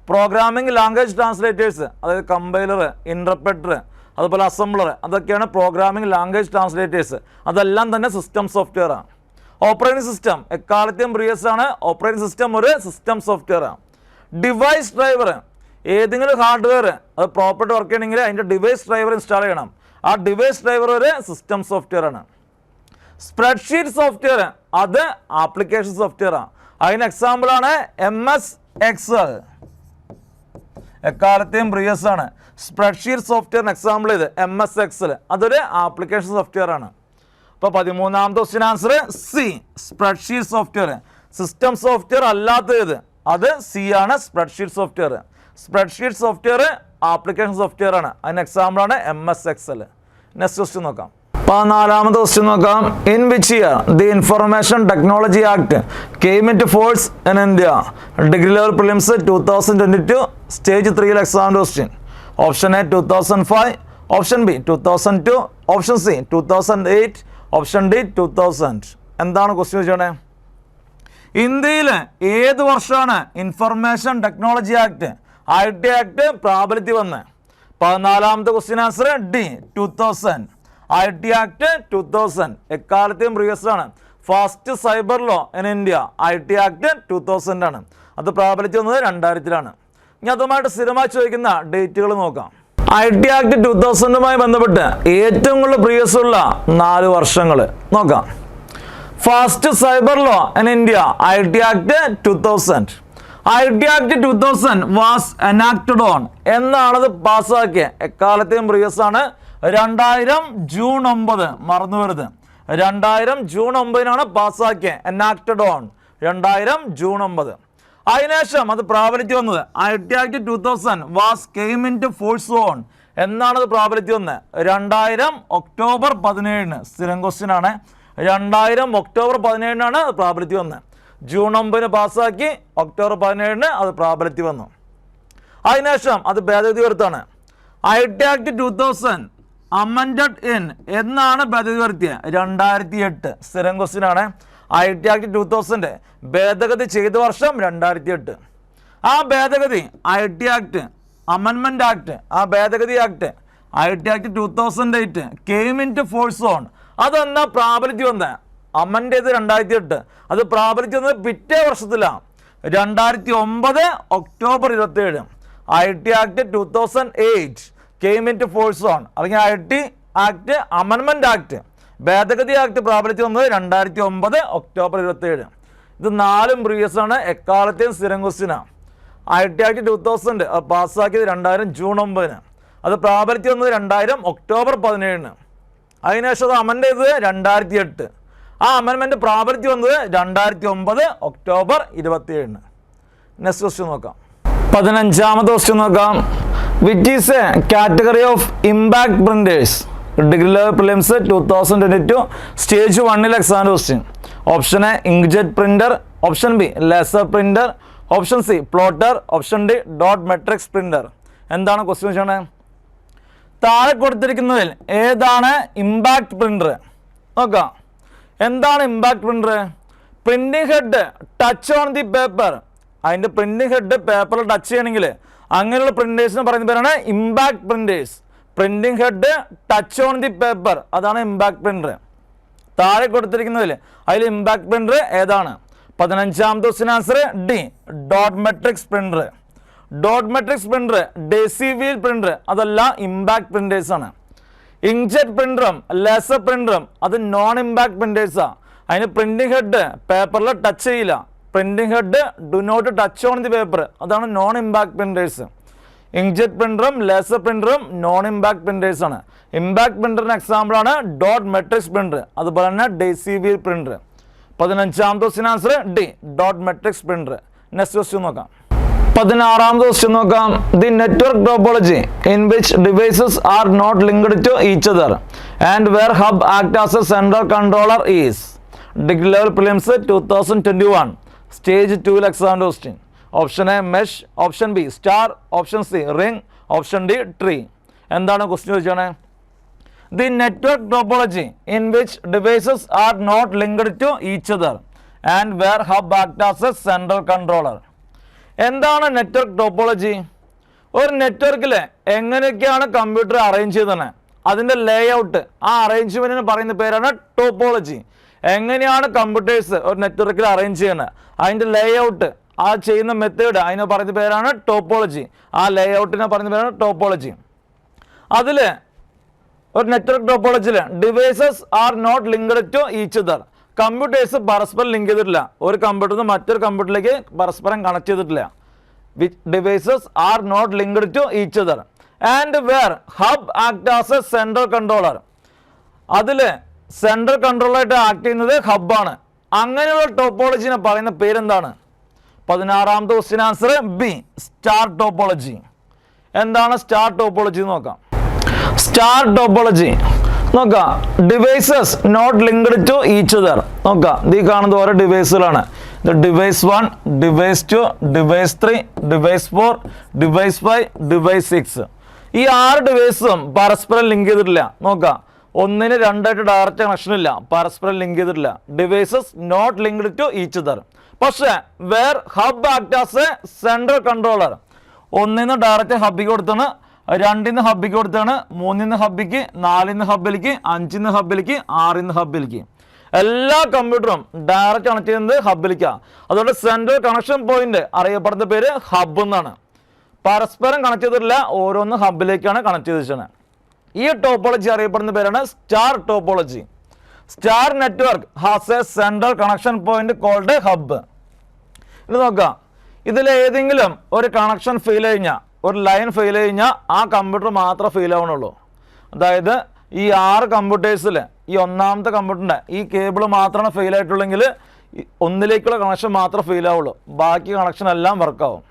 പ്രോഗ്രാമിംഗ് ലാംഗ്വേജ് ട്രാൻസ്ലേറ്റേഴ്സ്, അതായത് കമ്പൈലർ, ഇൻ്റർപ്രറ്റർ, അതുപോലെ അസംബ്ലർ, അതൊക്കെയാണ് പ്രോഗ്രാമിംഗ് ലാംഗ്വേജ് ട്രാൻസ്ലേറ്റേഴ്സ്. അതെല്ലാം തന്നെ സിസ്റ്റം സോഫ്റ്റ്വെയറാണ്. ഓപ്പറേറ്റിംഗ് സിസ്റ്റം എക്കാലത്തെയും പ്രിയസ് ആണ്. ഓപ്പറേറ്റിംഗ് സിസ്റ്റം ഒരു സിസ്റ്റം സോഫ്റ്റ്വെയറാണ്. ഡിവൈസ് ഡ്രൈവർ ഏതെങ്കിലും ഹാർഡ്വെയർ അത് പ്രോപ്പർട്ടി വർക്ക് ചെയ്യണമെങ്കിൽ അതിൻ്റെ ഡിവൈസ് ഡ്രൈവർ ഇൻസ്റ്റാൾ ചെയ്യണം. ആ ഡിവൈസ് ഡ്രൈവർ ഒരു സിസ്റ്റം സോഫ്റ്റ്വെയർ ആണ്. സ്പ്രെഡ്ഷീറ്റ് സോഫ്റ്റ്വെയർ അത് ആപ്ലിക്കേഷൻ സോഫ്റ്റ്വെയറാണ്. അതിന് എക്സാമ്പിളാണ് MS Excel. എക്കാലത്തെയും പ്രിയസ് ആണ്. സ്പ്രെഡ്ഷീറ്റ് സോഫ്റ്റ്വെയറിന് എക്സാമ്പിൾ ഇത് MS Excel, അതൊരു ആപ്ലിക്കേഷൻ സോഫ്റ്റ്വെയർ ആണ്. അപ്പോൾ 13ാമത്തെ question answer C, spreadsheet software. System software അല്ലാത്തത് അത് സി ആണ്, spreadsheet software. Spreadsheet software application software ആണ്. അതിന് എക്സാമ്പിളാണ് MS Excel. നെക്സ്റ്റ് ക്വസ്റ്റ്യൻ നോക്കാം. 14ാമത്തെ ക്വസ്റ്റ്യൻ നോക്കാം. In which year the information technology act came into force in India. Degree level prelims 2022 stage 3 exam question. Option A 2005, option B 2002, option C 2008, option D 2000. എന്താണ് ക്വസ്റ്റ്യൻ വെച്ചാണ്? ഇന്ത്യയിൽ ഏത് വർഷമാണ് information technology act IT act പ്രാബല്യത്തിൽ വന്ന്? 14ാമത്തെ question answer D 2000. IT act 2000 എക്കാലത്തെയും പ്രിയസ് ആണ്. First cyber law in India IT act 2000 ആണ്. അത് പ്രാബല്യത്തിൽ വന്നത് 2000-ലാണ്. ഇനി അതുമായിട്ട് സ്ഥിരമായി ചോദിക്കുന്ന ഡേറ്റുകൾ നോക്കാം. IT ആക്ട് 2000-മായി ബന്ധപ്പെട്ട് ഏറ്റവും കൂടുതൽ പ്രിയസ് ഉള്ള 4 വർഷങ്ങൾ നോക്കാം. First cyber law in India IT act 2000. IT act 2000 was enacted on എന്നാണത് പാസ്സാക്കിയ എക്കാലത്തെയും പ്രിയസ് ആണ് 2000 ജൂൺ 9. മറന്നു വരുത്. 2000 ജൂൺ 9 പാസ്സാക്കിയത്. Enacted on 2000 June 9. അതിനുശേഷം അത് പ്രാബല്യത്തിൽ വന്നത് IT Act 2000 was came into force on എന്നാണ് അത് പ്രാബല്യത്തിൽ വന്നത് 2000 ഒക്ടോബർ 17. സ്ഥിരം ക്വസ്റ്റ്യൻ ആണ്. 2000 ഒക്ടോബർ 17 അത് പ്രാബല്യത്തിൽ വന്നത്. ജൂൺ 9 പാസ്സാക്കി, ഒക്ടോബർ 17 അത് പ്രാബല്യത്തിൽ വന്നു. അതിനുശേഷം അത് ഭേദഗതി വരുത്താണ്. IT Act 2000 അമെൻഡഡ് ഇൻ എന്നാണ് ഭേദഗതി വരുത്തിയത് 2008. സ്ഥിരം ക്വസ്റ്റ്യൻ ആണ്. IT Act 2000 ഭേദഗതി ചെയ്ത വർഷം 2008. ആ ഭേദഗതി IT Act അമെൻമെൻറ്റ് ആക്ട്, ആ ഭേദഗതി act IT Act 2008 came into force on അതെന്നാ പ്രാബല്യത്തിൽ വന്നത്? അമെൻഡ് ചെയ്ത് 2008, അത് പ്രാബല്യത്തിൽ വന്നത് പിറ്റേ വർഷത്തിലാണ് 2009 October 27. IT Act 2008 came into force on അല്ലെങ്കിൽ IT Act അമെൻമെൻറ്റ് ആക്ട് ഭേദഗതി ആക്ട് പ്രാബല്യത്തിൽ വന്നത് 2009 ഒക്ടോബർ 27. ഇത് 4 പ്രീവിയസ് ആണ്. എക്കാലത്തെയും സ്ഥിരം ക്വസ്റ്റ്യനാണ്. IT Act 2000 പാസ്സാക്കിയത് 2000 June 9. അത് പ്രാബല്യത്തിൽ വന്നത് 2000 ഒക്ടോബർ 17. അതിനുശേഷം അത് അമെൻഡ് ചെയ്തത് 2008. ആ അമെൻമെൻറ്റ് പ്രാബല്യത്തിൽ വന്നത് 2009 ഒക്ടോബർ 27. നെക്സ്റ്റ് ക്വസ്റ്റ്യൻ നോക്കാം. 15ാമത്തെ ക്വസ്റ്റ്യൻ നോക്കാം. Which is A category of impact printers? Degree level prelims 2022 stage 1 exam question. Option A inkjet printer, option B laser printer, option C plotter, option D dot matrix printer. എന്താണ് ക്വസ്റ്റ്യൻ വെച്ചാണ്? താഴെ കൊടുത്തിരിക്കുന്നതിൽ ഏതാണ് ഇമ്പാക്ട് പ്രിന്റർ? നോക്കാം. എന്താണ് impact printer? Printing head touch on the paper. അതിൻ്റെ പ്രിന്റിംഗ് ഹെഡ് പേപ്പറിൽ ടച്ച് ചെയ്യണമെങ്കിൽ അങ്ങനെയുള്ള പ്രിന്റേഴ്സിന് പറയുന്ന പേരാണ് impact printers. Printing head touch on the paper, അതാണ് ഇമ്പാക്ട് പ്രിന്റർ. താഴെ കൊടുത്തിരിക്കുന്നതിൽ അതിൽ ഇമ്പാക്ട് പ്രിന്റർ ഏതാണ്? 15ാമത്തെ question answer D dot matrix printer. Dot matrix printer, daisy wheel printer അതെല്ലാം ഇമ്പാക്ട് പ്രിന്റേഴ്സ് ആണ്. ഇങ്ക്ജെറ്റ് പ്രിന്ററും ലേസർ പ്രിന്ററും അത് നോൺ ഇമ്പാക്ട് പ്രിന്റേഴ്സാണ്. അതിന് പ്രിന്റിംഗ് ഹെഡ് പേപ്പറിൽ ടച്ച് ചെയ്യില്ല. Printing head do not touch on the paper, അതാണ് നോൺ ഇമ്പാക്ട് പ്രിന്റേഴ്സ്. ഇങ്ക്ജെറ്റ് പ്രിന്ററും ലേസർ പ്രിന്ററും നോൺ ഇമ്പാക്ട് പ്രിന്റേഴ്സ് ആണ്. ഇമ്പാക്ട് പ്രിന്ററിന് എക്സാമ്പിൾ ആണ് ഡോട്ട് മെട്രിക്സ് പ്രിന്റർ, അതുപോലെ തന്നെ ഡെസി വീൽ പ്രിന്റർ. 15ാമത്തെ question answer D dot matrix printer. Next question നോക്കാം. 16ാമത്തെ ക്വസ്റ്റ്യൻ നോക്കാം. The network topology in which devices are not linked to each other and where hub act as a central controller is? Degree level prelims 2021 stage 2 exam question. Option A mesh, option B star, option C ring, option D tree. എന്താണ് ക്വസ്റ്റ്യൻ ചോദിച്ചാണ്? The network topology in which devices are not linked to each other and where hub act as a central controller. എന്താണ് നെറ്റ്വർക്ക് ടോപ്പോളജി? ഒരു നെറ്റ്വർക്കിൽ എങ്ങനെയൊക്കെയാണ് കമ്പ്യൂട്ടർ അറേഞ്ച് ചെയ്തത്, അതിൻ്റെ ലേ ഔട്ട്, ആ അറേഞ്ച്മെൻറ്റിന് പറയുന്ന പേരാണ് ടോപ്പോളജി. എങ്ങനെയാണ് കമ്പ്യൂട്ടേഴ്സ് ഒരു നെറ്റ്വർക്കിൽ അറേഞ്ച് ചെയ്യുന്നത്, അതിൻ്റെ ലേ ഔട്ട്, ആ ചെയ്യുന്ന മെത്തേഡ്, അതിനെ പറയുന്ന പേരാണ് ടോപ്പോളജി. ആ ലേ ഔട്ടിനെ പറയുന്ന പേരാണ് ടോപ്പോളജി. അതിൽ ഒരു നെറ്റ്വർക്ക് ടോപ്പോളജിയിൽ devices are not linked to each other, computers പരസ്പരം ലിങ്ക് ചെയ്തിട്ടില്ല. ഒരു കമ്പ്യൂട്ടറിൽ നിന്ന് മറ്റൊരു കമ്പ്യൂട്ടറിലേക്ക് പരസ്പരം കണക്ട് ചെയ്തിട്ടില്ല. Devices are not linked to each other and where hub act as a central controller. അതിൽ സെൻട്രൽ കൺട്രോളറായിട്ട് ആക്ട് ചെയ്യുന്നത് ഹബ്ബാണ്. അങ്ങനെയുള്ള ടോപ്പോളജിനെ പറയുന്ന പേരെന്താണ്? 16ാമത്തെ question answer B star topology. എന്താണ് സ്റ്റാർ ടോപ്പോളജി നോക്കാം. സ്റ്റാർ ടോപ്പോളജി നോക്കാം. Devices not linked to each other. നോക്കാം, ഈ കാണുന്നത് ഓരോ ഡിവൈസുകളാണ്. ഇത് device 1, device 2, device 3, device 4, device 5, device 6. ഈ 6 ഡിവൈസും പരസ്പരം ലിങ്ക് ചെയ്തിട്ടില്ല. നോക്കാം, ഒന്നിന് രണ്ടായിട്ട് ഡയറക്റ്റ് കണക്ഷൻ ഇല്ല, പരസ്പരം ലിങ്ക് ചെയ്തിട്ടില്ല. Devices not linked to each other. പക്ഷേ where hub act as a central controller, ഒന്നിന്ന് ഡയറക്റ്റ് ഹബ്ബിക്ക് കൊടുത്താണ്, 2 ഹബ്ബിക്ക് കൊടുത്താണ്, 3 ഹബ്ബിക്ക്, 4 ഹബ്ബിലേക്ക്, 5 ഹബ്ബിലേക്ക്, 6 ഹബ്ബിലേക്ക്. എല്ലാ കമ്പ്യൂട്ടറും ഡയറക്റ്റ് കണക്ട് ചെയ്യുന്നത് ഹബ്ബിലേക്കാണ്. അതുകൊണ്ട് സെൻട്രൽ കണക്ഷൻ പോയിന്റ് അറിയപ്പെടുന്ന പേര് ഹബ്ബ് എന്നാണ്. പരസ്പരം കണക്ട് ചെയ്തിട്ടില്ല, ഓരോന്ന് ഹബ്ബിലേക്കാണ് കണക്ട് ചെയ്ത് വെച്ചത്. ഈ ടോപ്പോളജി അറിയപ്പെടുന്ന പേരാണ് star topology. Star network has a central connection point called hub. ഇത് നോക്കാം, ഇതിലേതെങ്കിലും ഒരു കണക്ഷൻ ഫെയിൽ കഴിഞ്ഞാൽ, ഒരു ലൈൻ ഫെയിൽ കഴിഞ്ഞാൽ ആ കമ്പ്യൂട്ടർ മാത്രമേ ഫെയിൽ ആവണുള്ളൂ. അതായത് ഈ 6 കമ്പ്യൂട്ടേഴ്സിൽ ഈ ഒന്നാമത്തെ കമ്പ്യൂട്ടറിൻ്റെ ഈ കേബിൾ മാത്രമാണ് ഫെയിൽ ആയിട്ടുള്ളെങ്കിൽ ഒന്നിലേക്കുള്ള കണക്ഷൻ മാത്രമേ ഫെയിൽ ആവുള്ളൂ, ബാക്കി കണക്ഷൻ എല്ലാം വർക്കാവും.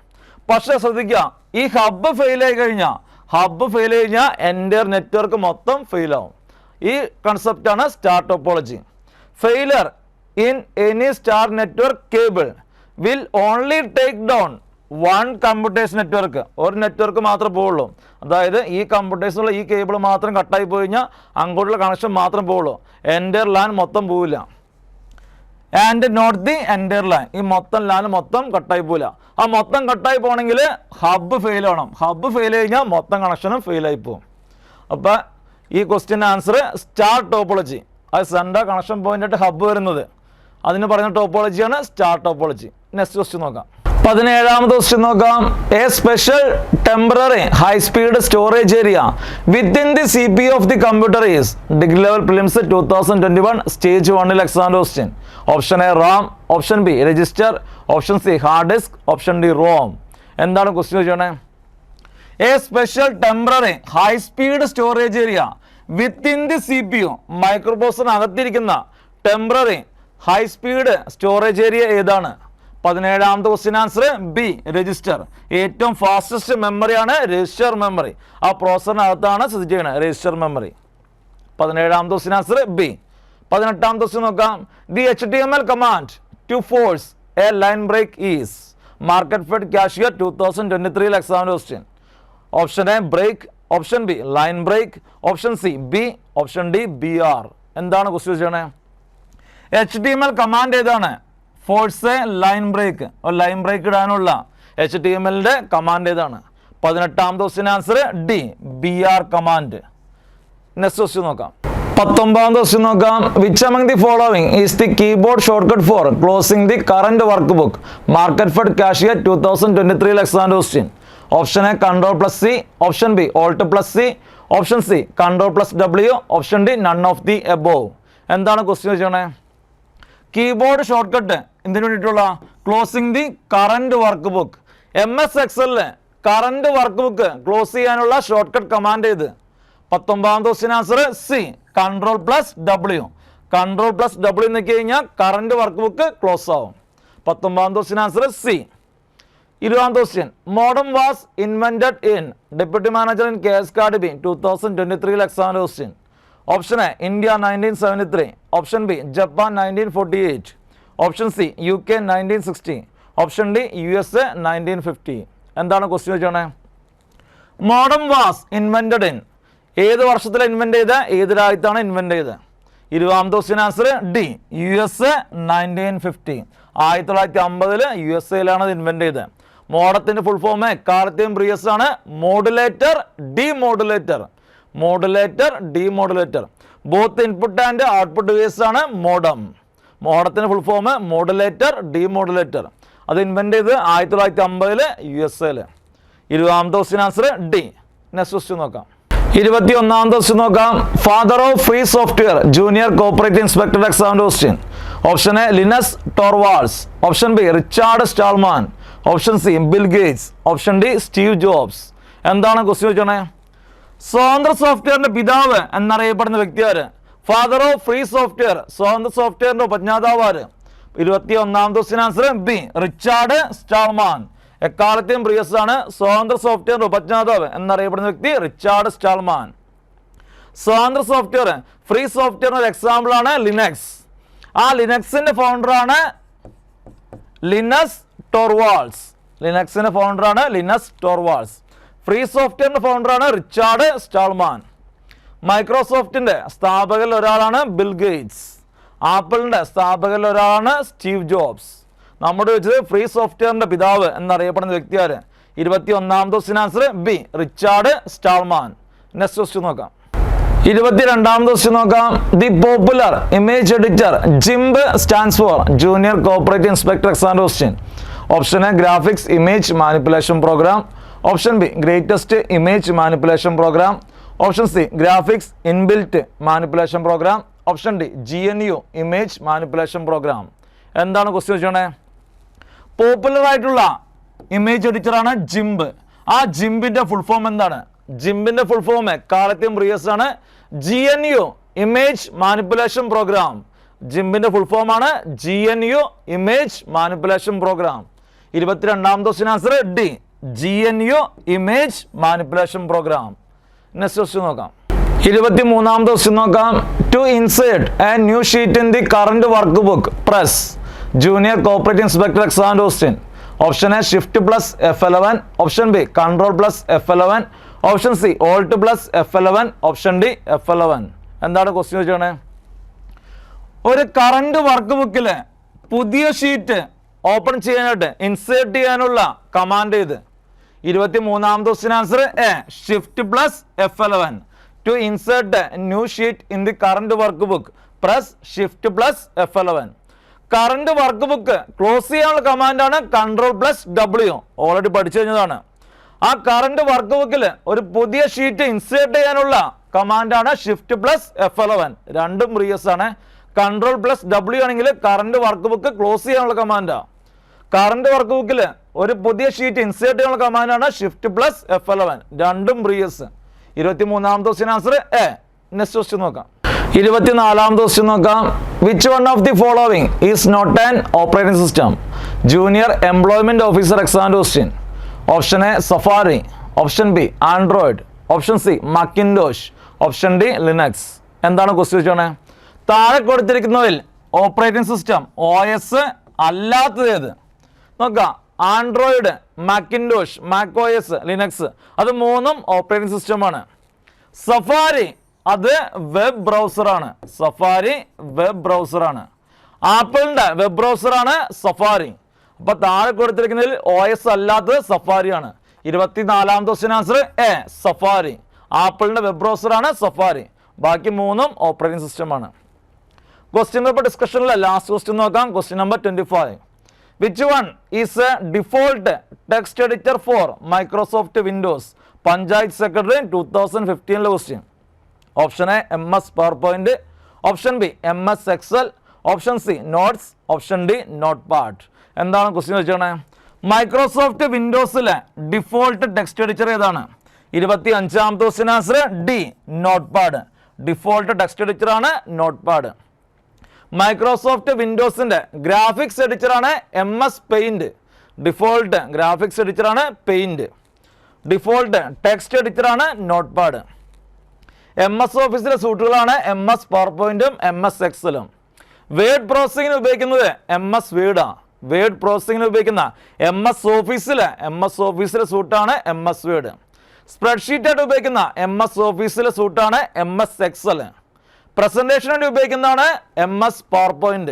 പക്ഷേ ശ്രദ്ധിക്കുക, ഈ ഹബ്ബ് ഫെയിൽ ആയി കഴിഞ്ഞാൽ എൻ്റെ നെറ്റ്വർക്ക് മൊത്തം ഫെയിൽ ആവും. ഈ കൺസെപ്റ്റാണ് star topology. Failure in any star network cable will only take down one computers network. ഒരു നെറ്റ്വർക്ക് മാത്രമേ പോവുള്ളൂ. അതായത് ഈ കമ്പ്യൂട്ടേഴ്സിലുള്ള ഈ കേബിൾ മാത്രം കട്ടായി പോയി കഴിഞ്ഞാൽ അങ്ങോട്ടുള്ള കണക്ഷൻ മാത്രം പോവുള്ളൂ, എൻ്റയർ ലാൻ മൊത്തം പോവില്ല. And not the entire LAN, ഈ മൊത്തം ലാൻ മൊത്തം കട്ടായി പോവില്ല. ആ മൊത്തം കട്ടായി പോകണമെങ്കിൽ ഹബ്ബ് ഫെയിൽ ആവണം. ഹബ്ബ് ഫെയിൽ കഴിഞ്ഞാൽ മൊത്തം കണക്ഷനും ഫെയിലായി പോകും. അപ്പോൾ ഈ ക്വസ്റ്റ്യൻ്റെ ആൻസർ സ്റ്റാർ ടോപ്പോളജി. അത് സെൻറ്റർ കണക്ഷൻ പോയിൻ്റായിട്ട് ഹബ്ബ് വരുന്നത്, അതിന് പറയുന്ന ടോപ്പോളജിയാണ് സ്റ്റാർ ടോപ്പോളജി. നെക്സ്റ്റ് ക്വസ്റ്റ്യൻ നോക്കാം. 17ാമത്തെ ക്വസ്റ്റ്യൻ നോക്കാം. A special temporary high speed storage area within the CPU of the computer is degree level prelims 2021 stage 1 exam question. Option A RAM, option B register, option C hard disk, option D ROM. എന്താണ് ക്വസ്റ്റ്യൻ ചോദിച്ചോണേ? A special temporary high speed storage area within the CPU, micro പ്രോസസറിനകത്തിരിക്കുന്ന temporary high speed storage area ഏതാണ്? 17ാമത്തെ ക്വസ്റ്റ്യൻ ആൻസർ ബി രജിസ്റ്റർ. ഏറ്റവും ഫാസ്റ്റസ്റ്റ് മെമ്മറിയാണ് രജിസ്റ്റർ മെമ്മറി. ആ പ്രോസസറിനകത്താണ് സ്ഥിതി ചെയ്യുന്നത് രജിസ്റ്റർ മെമ്മറി. 17ാമത്തെ ക്വസ്റ്റ്യൻ ആൻസർ ബി. 18ാമത്തെ ക്വസ്റ്റ്യൻ നോക്കാം. The HTML command to force a line break is Marketfed cashier 2023 exam question. Option A break, option B line break, option C B, option D BR. എന്താണ് ക്വസ്റ്റ്യൻ ചെയ്യണേ? HTML കമാൻഡ് ഏതാണ്? Force a line break. Line break ഇടാനുള്ള HTMLന്റെ കമാൻഡ് ഏതാണ്? 18ാമത്തെ question answer D BR command. Next question നോക്കാം. 19ാമത്തെ ക്വസ്റ്റ്യൻ നോക്കാം. Which among the following is the keyboard shortcut for closing the current work book Marketfed cashier 2023 exam question. Option A Ctrl+C, option B Alt+C, option C Ctrl+W, option D none of the above. എന്താണ് ക്വസ്റ്റ്യൻ ചോദിച്ചോണേ? കീബോർഡ് ഷോർട്ട് കട്ട് എന്തിനു വേണ്ടിയിട്ടുള്ള? Closing the current work book. MS Excelൽ കറന്റ് വർക്ക് ബുക്ക് ക്ലോസ് ചെയ്യാനുള്ള ഷോർട്ട് കട്ട് കമാൻഡ് ഏത്? 19ാമത്തെ question answer C Ctrl+W. Ctrl+W നോക്കി കഴിഞ്ഞാൽ കറന്റ് വർക്ക് ബുക്ക് ക്ലോസ് ആവും. 19ാമത്തെ ക്വസ്റ്റ്യൻ ആൻസർ സി. 20ാമത്തെ question. Modem was invented in deputy manager in KSKDB 2023 exam question. Option A India 1973, option B Japan 1948, option C UK 1960, option D USA 1950. എന്താണ് ക്വസ്റ്റ്യൻ ചോദിച്ചോണേ? മോഡം വാസ് ഇൻവെന്റഡ് ഇൻ ഏത് വർഷത്തിലാണ് ഇൻവെന്റ് ചെയ്ത്? ഏത് രാജ്യത്താണ് ഇൻവെന്റ് ചെയ്ത്? 20ാമത്തെ question answer D USA 1950. 1950 USA അത് ഇൻവെന്റ് ചെയ്തത്. മോഡത്തിന്റെ ഫുൾ ഫോം എക്കാലത്തെയും പ്രിയസ് ആണ് modulator demodulator. Modulator demodulator. Both input and output device ആണ് മോഡം. മോഡത്തിന്റെ ഫുൾ ഫോം മോഡുലേറ്റർ ഡിമോഡുലേറ്റർ. അത് ഇൻവെന്റ് ചെയ്ത് 1950 USA. 20ാമത്തെ question answer D. Next question നോക്കാം. 21ാമത്തെ ക്വസ്റ്റ്യൻ നോക്കാം. Father of free software junior corporate inspector exam question. Option A Linus Torvalds, option B Richard Stallman, option C Bill Gates, option D Steve Jobs. എന്താണ് ക്വസ്റ്റ്യൻ ചോദിച്ചോണേ? സ്വതന്ത്ര സോഫ്റ്റ്വെയറിന്റെ പിതാവ് എന്നറിയപ്പെടുന്ന വ്യക്തിയാര്? ഫാദർ ഓഫ് ഫ്രീ സോഫ്റ്റ്വെയർ, സ്വതന്ത്ര സോഫ്റ്റ്വെയറിന്റെ ഉപജ്ഞാതാവാര്? 21ാമത്തെ question answer B Richard Stallman. എക്കാലത്തെയും പ്രിയസ് ആണ് സ്വതന്ത്ര സോഫ്റ്റ്വെയറിന്റെ ഉപജ്ഞാതാവ് എന്നറിയപ്പെടുന്ന വ്യക്തി റിച്ചാർഡ് സ്റ്റാൾമാൻ. സ്വതന്ത്ര സോഫ്റ്റ്വെയർ ഫ്രീ സോഫ്റ്റ്വെയറിന് ഒരു എക്സാമ്പിൾ ആണ് ലിനക്സ്. ആ ലിനക്സിന്റെ ഫൗണ്ടറാണ് ലിനസ് ടോർവാൾഡ്സ്. ലിനക്സിന്റെ ഫൗണ്ടറാണ് ലിനസ് ടോർവാൾഡ്സ്. ഫ്രീ സോഫ്റ്റ്വെയറിന്റെ ഫൗണ്ടറാണ് റിച്ചാർഡ് സ്റ്റാൾമാൻ. മൈക്രോസോഫ്റ്റിന്റെ സ്ഥാപകരിൽ ഒരാളാണ് ബിൽ ഗേറ്റ്സ്. ആപ്പിളിന്റെ സ്ഥാപകരിൽ ഒരാളാണ് സ്റ്റീവ് ജോബ്സ്. നമ്മുടെ വെച്ചത് ഫ്രീ സോഫ്റ്റ്വെയറിന്റെ പിതാവ് എന്നറിയപ്പെടുന്ന വ്യക്തിയാര്? 21ാമത്തെ question answer B Richard Stallman. Next question നോക്കാം. 22ാമത്തെ ക്വസ്റ്റ്യൻ നോക്കാം. The popular image editor GIMP stands for junior corporate inspector exam question. Option A graphics image manipulation program, option B greatest image manipulation program, option C graphics inbuilt manipulation program, option D GNU image manipulation program. എന്താണ് ക്വസ്റ്റ്യൻ വെച്ചോണേ? പോപ്പുലർ ആയിട്ടുള്ള ഇമേജ് എഡിറ്ററാണ് ജിംബ്. ആ ജിംബിന്റെ ഫുൾ ഫോം എന്താണ്? ജിംബിന്റെ ഫുൾ ഫോം കാലത്തെയും പ്രിയസ് ആണ് GNU ഇമേജ് മാനിപ്പുലേഷൻ പ്രോഗ്രാം. ജിമ്മിന്റെ ഫുൾ ഫോം ആണ് GNU ഇമേജ് മാനിപ്പുലേഷൻ പ്രോഗ്രാം. 22ാമത്തെ question answer D, GNU image manipulation program. Next question നോക്കാം. 23ാമത്തെ ക്വസ്റ്റ്യൻ നോക്കാം. To insert a new sheet in the current work book press junior corporate inspector exam question. Option A shift plus F11, option B control plus F11, option C alt plus F11, option D F11. എന്താണ് ക്വസ്റ്റ്യൻ ചോദിച്ചത്? ഒരു കറന്റ് വർക്ക് ബുക്കിൽ പുതിയ ഷീറ്റ് ഓപ്പൺ ചെയ്യാനായിട്ട് ഇൻസേർട്ട് ചെയ്യാനുള്ള കമാൻഡ് ചെയ്ത്. 23ാമത്തെ question answer A shift plus F11. To insert new sheet in the current work book press shift plus F11. Current work book close ചെയ്യാനുള്ള കമാൻഡാണ് കൺട്രോൾ പ്ലസ് W. ഓൾറെഡി പഠിച്ചു കഴിഞ്ഞതാണ്. ആ കറന്റ് വർക്ക് ബുക്കിൽ ഒരു പുതിയ ഷീറ്റ് ഇൻസേർട്ട് ചെയ്യാനുള്ള കമാൻഡാണ് ഷിഫ്റ്റ് പ്ലസ് F11. രണ്ടും പ്രീവിയസ് ആണ്. കൺട്രോൾ പ്ലസ് W ആണെങ്കിൽ കറന്റ് വർക്ക് ബുക്ക് ക്ലോസ് ചെയ്യാനുള്ള കമാൻഡാണ്. കറന്റ് വർക്ക് ബുക്കിൽ ഒരു പുതിയ ഷീറ്റ് ഇൻസേർട്ട് ചെയ്യാനുള്ള കമാൻഡാണ് ഷിഫ്റ്റ് പ്ലസ് F11. രണ്ടും പ്രീവിയസ്. 23ാമത്തെ question answer A. Next question നോക്കാം. 24ാമത്തെ ക്വസ്റ്റ്യൻ നോക്കാം. Which one of the following is not an operating system? Junior employment officer exam question. Option A Safari, option B Android, option C Macintosh, option D Linux. എന്താണ് ക്വസ്റ്റ്യൻ ചോദിച്ചത്? താഴെ കൊടുത്തിരിക്കുന്നതിൽ ഓപ്പറേറ്റിംഗ് സിസ്റ്റം OS അല്ലാത്തത് ഏത്? നോക്കാം. ആൻഡ്രോയിഡ്, മാക്കിൻടോഷ്, MacOS, ലിനക്സ്, അത് മൂന്നും ഓപ്പറേറ്റിംഗ് സിസ്റ്റമാണ്. സഫാരി അത് വെബ് ബ്രൗസറാണ്. സഫാരി വെബ് ബ്രൗസറാണ്. ആപ്പിളിന്റെ വെബ് ബ്രൗസറാണ് സഫാരി. അപ്പൊ താഴെ കൊടുത്തിരിക്കുന്നതിൽ OS അല്ലാത്തത് സഫാരിയാണ്. 24ാമത്തെ ക്വസ്റ്റ്യൻ ആൻസർ എ സഫാരി. ആപ്പിളിന്റെ വെബ് ബ്രൗസറാണ് സഫാരി. ബാക്കി മൂന്നും ഓപ്പറേറ്റിംഗ് സിസ്റ്റമാണ്. ക്വസ്റ്റ്യൻ പേപ്പർ ഡിസ്കഷനിലെ ലാസ്റ്റ് ക്വസ്റ്റ്യൻ നോക്കാം. Question number 25. Which one is a default text editor for Microsoft Windows? Panchayat secretary 2015 question. Option A MS PowerPoint, option B MS Excel, option C notes, option D notepad. എന്താണ് ക്വസ്റ്റ്യൻ വെച്ചാണ്? മൈക്രോസോഫ്റ്റ് വിൻഡോസിലെ ഡിഫോൾട്ട് ടെക്സ്റ്റ് എഡിറ്റർ ഏതാണ്? 25ാമത്തെ question answer D notepad. Default text editor ആണ് നോട്ട്പാഡ്. മൈക്രോസോഫ്റ്റ് വിൻഡോസിന്റെ ഗ്രാഫിക്സ് എഡിറ്റർ ആണ് MS Paint. Default graphics editor ആണ് പെയിന്റ്. ഡിഫോൾട്ട് ടെക്സ്റ്റ് എഡിറ്റർ ആണ് നോട്ട്പാഡ്. MS ഓഫീസിലെ സൂട്ടുകളാണ് MS PowerPointഉം MS Excelഉം. വേർഡ് പ്രോസസ്സിങ്ങിന് ഉപയോഗിക്കുന്നത് MS Word ആണ്. വേർഡ് പ്രോസസ്സിങ്ങിന് ഉപയോഗിക്കുന്ന MS ഓഫീസിലെ സൂട്ടാണ് MS Word. സ്പ്രെഡ്ഷീറ്റ് ആയിട്ട് ഉപയോഗിക്കുന്ന MS ഓഫീസിലെ സൂട്ടാണ് MS Excel. പ്രസന്റേഷന് വേണ്ടി ഉപയോഗിക്കുന്നതാണ് MS PowerPoint.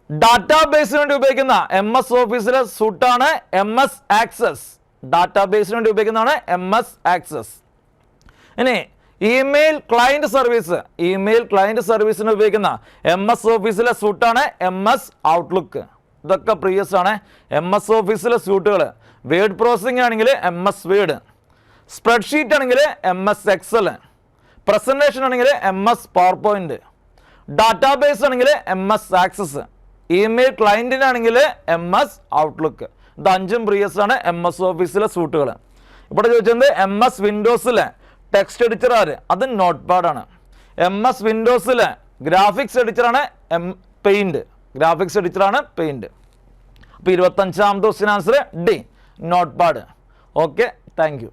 ഡാറ്റാബേസിന് വേണ്ടി ഉപയോഗിക്കുന്ന MS ഓഫീസിലെ സൂട്ടാണ് MS Access. ഡാറ്റാബേസിന് വേണ്ടി ഉപയോഗിക്കുന്നതാണ് MS Access. ഇനി ഇമെയിൽ ക്ലയന്റ് സർവീസിന് ഉപയോഗിക്കുന്ന MS ഓഫീസിലെ സൂട്ടാണ് MS Outlook. ഇതൊക്കെ പ്രീവിയസ് ആണ്. MS ഓഫീസിലെ സൂട്ടുകൾ വേർഡ് പ്രോസസ്സിംഗ് ആണെങ്കിൽ MS Word, സ്പ്രെഡ്ഷീറ്റ് ആണെങ്കിൽ MS Excel, പ്രസന്റേഷൻ ആണെങ്കിൽ MS PowerPoint, ഡാറ്റാബേസ് ആണെങ്കിൽ MS Access, ഇമെയിൽ ക്ലയന്റിനാണെങ്കിൽ MS Outlook. ഇത് അഞ്ചും പ്രീവിയസ് ആണ് MS ഓഫീസിലെ സൂട്ടുകൾ. ഇവിടെ ചോദിച്ചത് MS വിൻഡോസിലെ ടെക്സ്റ്റ് എഡിറ്റർ ആര്? അത് നോട്ട്പാഡാണ്. MS വിൻഡോസിലെ ഗ്രാഫിക്സ് എഡിറ്ററാണ് പെയിന്റ്. അപ്പോൾ 25ാമത്തെ question answer D notepad. Okay, thank U.